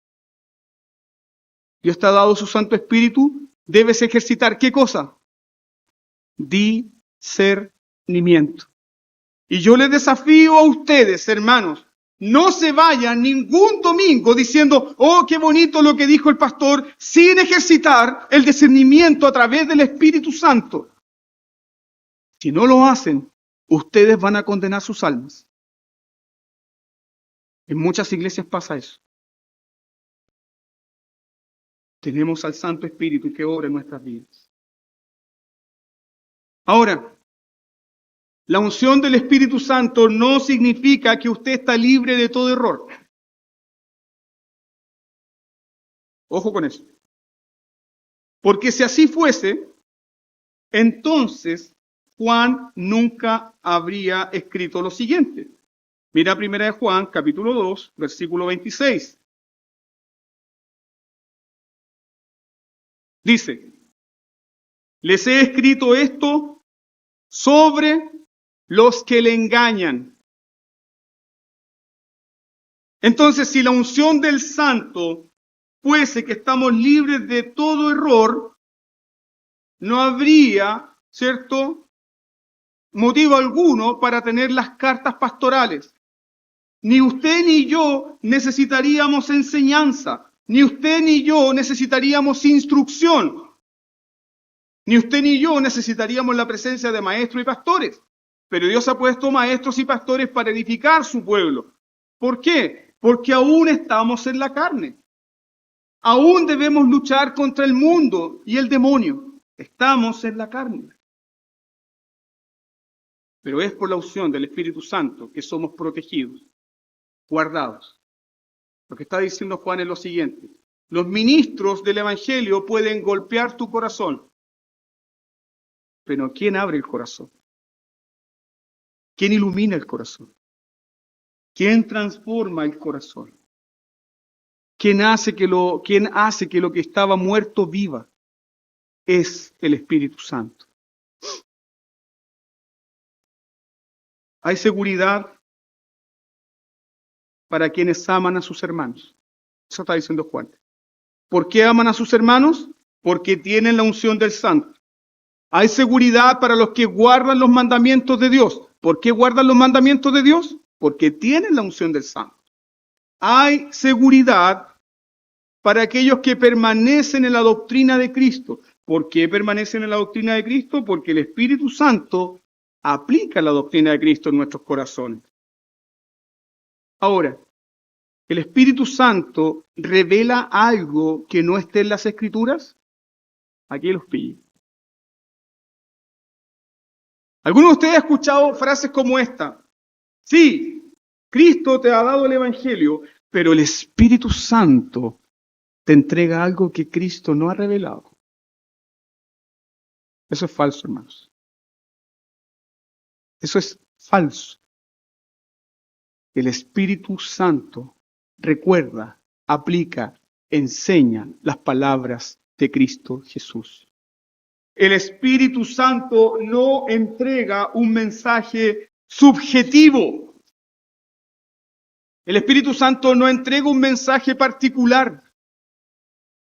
Speaker 1: Dios te ha dado su Santo Espíritu, debes ejercitar ¿qué cosa? Discernimiento. Y yo les desafío a ustedes, hermanos, no se vayan ningún domingo diciendo, oh, qué bonito lo que dijo el pastor, sin ejercitar el discernimiento a través del Espíritu Santo. Si no lo hacen, ustedes van a condenar sus almas. En muchas iglesias pasa eso. Tenemos al Santo Espíritu que obra en nuestras vidas. Ahora, la unción del Espíritu Santo no significa que usted está libre de todo error. Ojo con eso. Porque si así fuese, entonces Juan nunca habría escrito lo siguiente. Mira 1 Juan, capítulo 2, versículo 26. Dice, les he escrito esto sobre los que le engañan. Entonces, si la unción del Santo fuese que estamos libres de todo error, no habría, ¿cierto?, motivo alguno para tener las cartas pastorales. Ni usted ni yo necesitaríamos enseñanza, ni usted ni yo necesitaríamos instrucción, ni usted ni yo necesitaríamos la presencia de maestros y pastores. Pero Dios ha puesto maestros y pastores para edificar su pueblo. ¿Por qué? Porque aún estamos en la carne. Aún debemos luchar contra el mundo y el demonio. Estamos en la carne. Pero es por la unción del Espíritu Santo que somos protegidos, guardados. Lo que está diciendo Juan es lo siguiente. Los ministros del Evangelio pueden golpear tu corazón. Pero ¿quién abre el corazón? ¿Quién ilumina el corazón? ¿Quién transforma el corazón? ¿Quién hace que lo que estaba muerto viva? Es el Espíritu Santo. Hay seguridad para quienes aman a sus hermanos. Eso está diciendo Juan. ¿Por qué aman a sus hermanos? Porque tienen la unción del Santo. Hay seguridad para los que guardan los mandamientos de Dios. ¿Por qué guardan los mandamientos de Dios? Porque tienen la unción del Santo. Hay seguridad para aquellos que permanecen en la doctrina de Cristo. ¿Por qué permanecen en la doctrina de Cristo? Porque el Espíritu Santo aplica la doctrina de Cristo en nuestros corazones. Ahora, ¿el Espíritu Santo revela algo que no esté en las Escrituras? Aquí los pillé. ¿Alguno de ustedes ha escuchado frases como esta? Sí, Cristo te ha dado el Evangelio, pero el Espíritu Santo te entrega algo que Cristo no ha revelado. Eso es falso, hermanos. Eso es falso. El Espíritu Santo recuerda, aplica, enseña las palabras de Cristo Jesús. El Espíritu Santo no entrega un mensaje subjetivo. El Espíritu Santo no entrega un mensaje particular.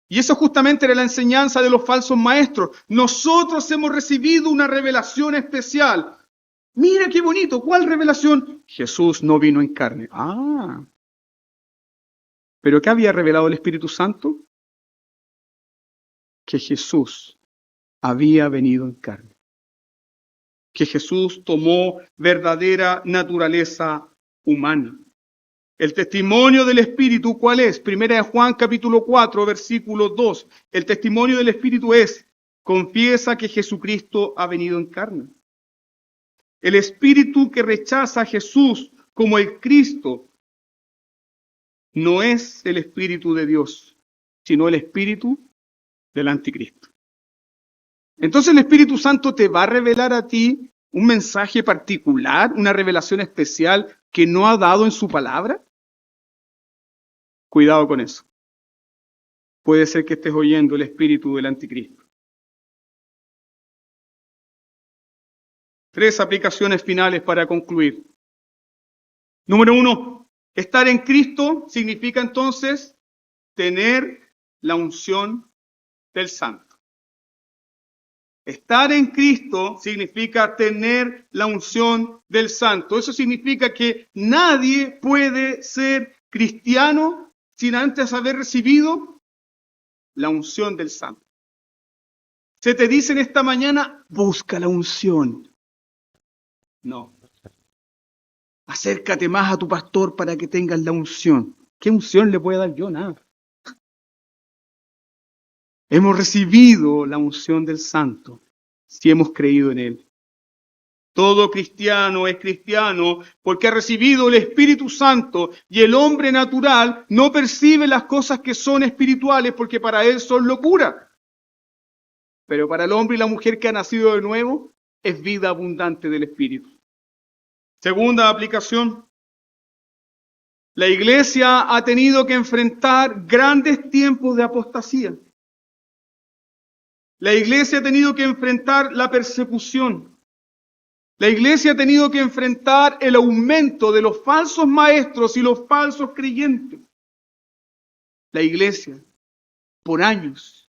Speaker 1: Y eso justamente era la enseñanza de los falsos maestros. Nosotros hemos recibido una revelación especial. Mira qué bonito. ¿Cuál revelación? Jesús no vino en carne. Ah. ¿Pero qué había revelado el Espíritu Santo? Que Jesús había venido en carne. Que Jesús tomó verdadera naturaleza humana. El testimonio del Espíritu, ¿cuál es? Primera de Juan capítulo 4, versículo 2. El testimonio del Espíritu es, confiesa que Jesucristo ha venido en carne. El Espíritu que rechaza a Jesús como el Cristo no es el Espíritu de Dios, sino el Espíritu del Anticristo. Entonces el Espíritu Santo te va a revelar a ti un mensaje particular, una revelación especial que no ha dado en su palabra. Cuidado con eso. Puede ser que estés oyendo el espíritu del Anticristo. 3 aplicaciones finales para concluir. Número 1, estar en Cristo significa entonces tener la unción del Santo. Estar en Cristo significa tener la unción del Santo. Eso significa que nadie puede ser cristiano sin antes haber recibido la unción del Santo. Se te dice en esta mañana, busca la unción. No. Acércate más a tu pastor para que tengas la unción. ¿Qué unción le puede dar yo? Nada. Hemos recibido la unción del Santo si hemos creído en Él. Todo cristiano es cristiano porque ha recibido el Espíritu Santo y el hombre natural no percibe las cosas que son espirituales porque para él son locura. Pero para el hombre y la mujer que ha nacido de nuevo es vida abundante del Espíritu. Segunda aplicación. La iglesia ha tenido que enfrentar grandes tiempos de apostasía. La iglesia ha tenido que enfrentar la persecución. La iglesia ha tenido que enfrentar el aumento de los falsos maestros y los falsos creyentes. La iglesia, por años,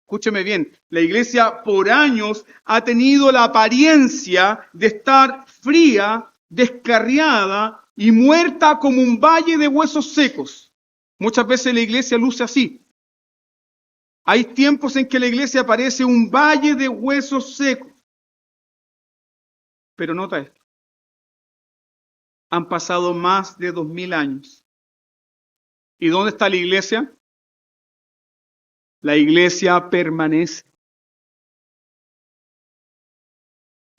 Speaker 1: escúcheme bien, la iglesia por años ha tenido la apariencia de estar fría, descarriada y muerta como un valle de huesos secos. Muchas veces la iglesia luce así. Hay tiempos en que la iglesia parece un valle de huesos secos. Pero nota esto. Han pasado más de 2000 años. ¿Y dónde está la iglesia? La iglesia permanece.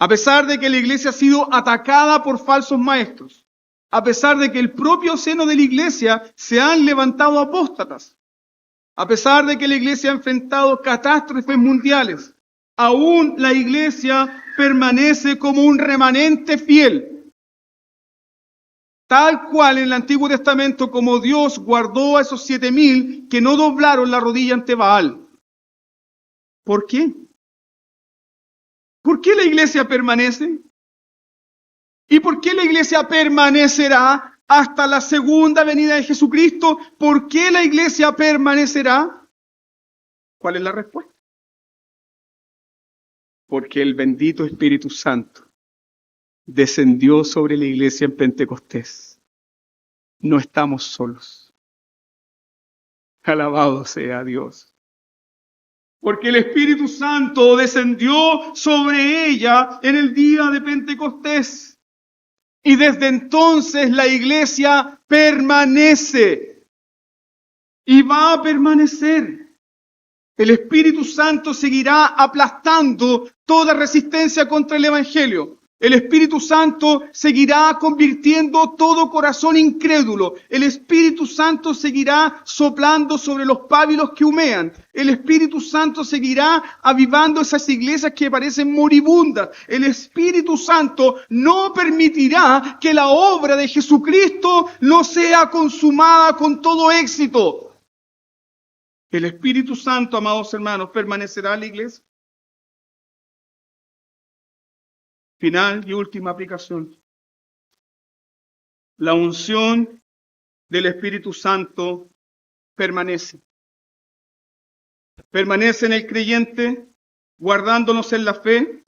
Speaker 1: A pesar de que la iglesia ha sido atacada por falsos maestros, a pesar de que el propio seno de la iglesia se han levantado apóstatas, a pesar de que la iglesia ha enfrentado catástrofes mundiales, aún la iglesia permanece como un remanente fiel. Tal cual en el Antiguo Testamento como Dios guardó a esos 7000 que no doblaron la rodilla ante Baal. ¿Por qué? ¿Por qué la iglesia permanece? ¿Y por qué la iglesia permanecerá hasta la segunda venida de Jesucristo, ¿por qué la iglesia permanecerá? ¿Cuál es la respuesta? Porque el bendito Espíritu Santo descendió sobre la iglesia en Pentecostés. No estamos solos. Alabado sea Dios. Porque el Espíritu Santo descendió sobre ella en el día de Pentecostés. Y desde entonces la iglesia permanece y va a permanecer. El Espíritu Santo seguirá aplastando toda resistencia contra el Evangelio. El Espíritu Santo seguirá convirtiendo todo corazón incrédulo. El Espíritu Santo seguirá soplando sobre los pábilos que humean. El Espíritu Santo seguirá avivando esas iglesias que parecen moribundas. El Espíritu Santo no permitirá que la obra de Jesucristo no sea consumada con todo éxito. El Espíritu Santo, amados hermanos, permanecerá en la iglesia. Final y última aplicación. La unción del Espíritu Santo permanece. Permanece en el creyente, guardándonos en la fe.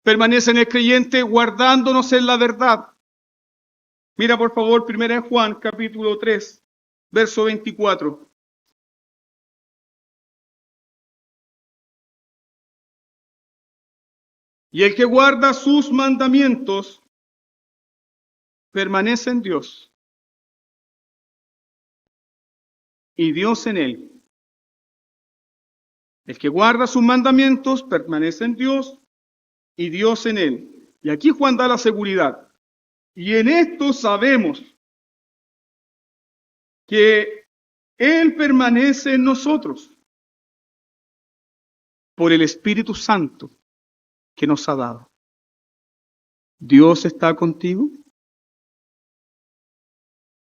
Speaker 1: Permanece en el creyente, guardándonos en la verdad. Mira, por favor, 1 Juan, capítulo 3, verso 24. Y el que guarda sus mandamientos permanece en Dios y Dios en él. El que guarda sus mandamientos permanece en Dios y Dios en él. Y aquí Juan da la seguridad. Y en esto sabemos que Él permanece en nosotros por el Espíritu Santo que nos ha dado. ¿Dios está contigo?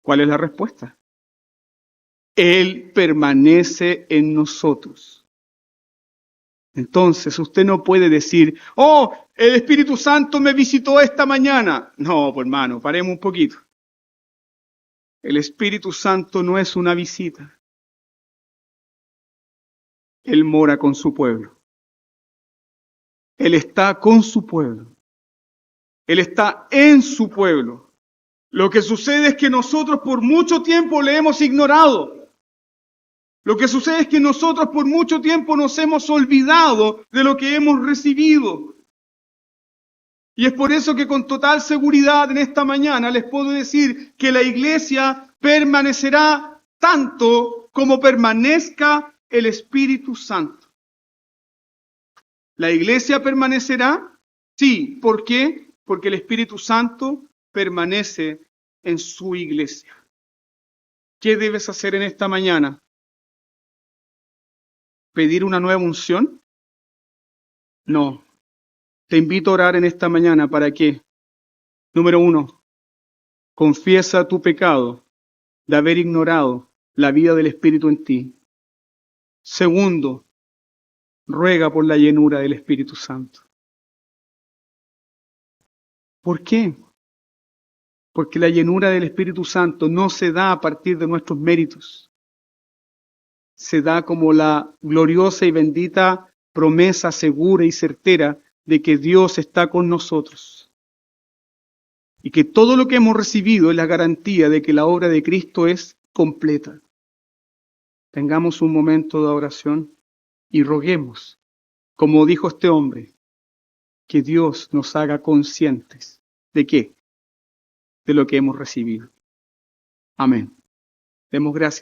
Speaker 1: ¿Cuál es la respuesta? Él permanece en nosotros. Entonces usted no puede decir, oh, el Espíritu Santo me visitó esta mañana. No, pues hermano, paremos un poquito. El Espíritu Santo no es una visita. Él mora con su pueblo. Él está con su pueblo. Él está en su pueblo. Lo que sucede es que nosotros por mucho tiempo le hemos ignorado. Lo que sucede es que nosotros por mucho tiempo nos hemos olvidado de lo que hemos recibido. Y es por eso que con total seguridad en esta mañana les puedo decir que la iglesia permanecerá tanto como permanezca el Espíritu Santo. ¿La iglesia permanecerá? Sí. ¿Por qué? Porque el Espíritu Santo permanece en su iglesia. ¿Qué debes hacer en esta mañana? ¿Pedir una nueva unción? No. Te invito a orar en esta mañana. ¿Para qué? Número 1. Confiesa tu pecado de haber ignorado la vida del Espíritu en ti. Segundo, ruega por la llenura del Espíritu Santo. ¿Por qué? Porque la llenura del Espíritu Santo no se da a partir de nuestros méritos. Se da como la gloriosa y bendita promesa segura y certera de que Dios está con nosotros. Y que todo lo que hemos recibido es la garantía de que la obra de Cristo es completa. Tengamos un momento de oración y roguemos, como dijo este hombre, que Dios nos haga conscientes. ¿De qué? De lo que hemos recibido. Amén. Demos gracias.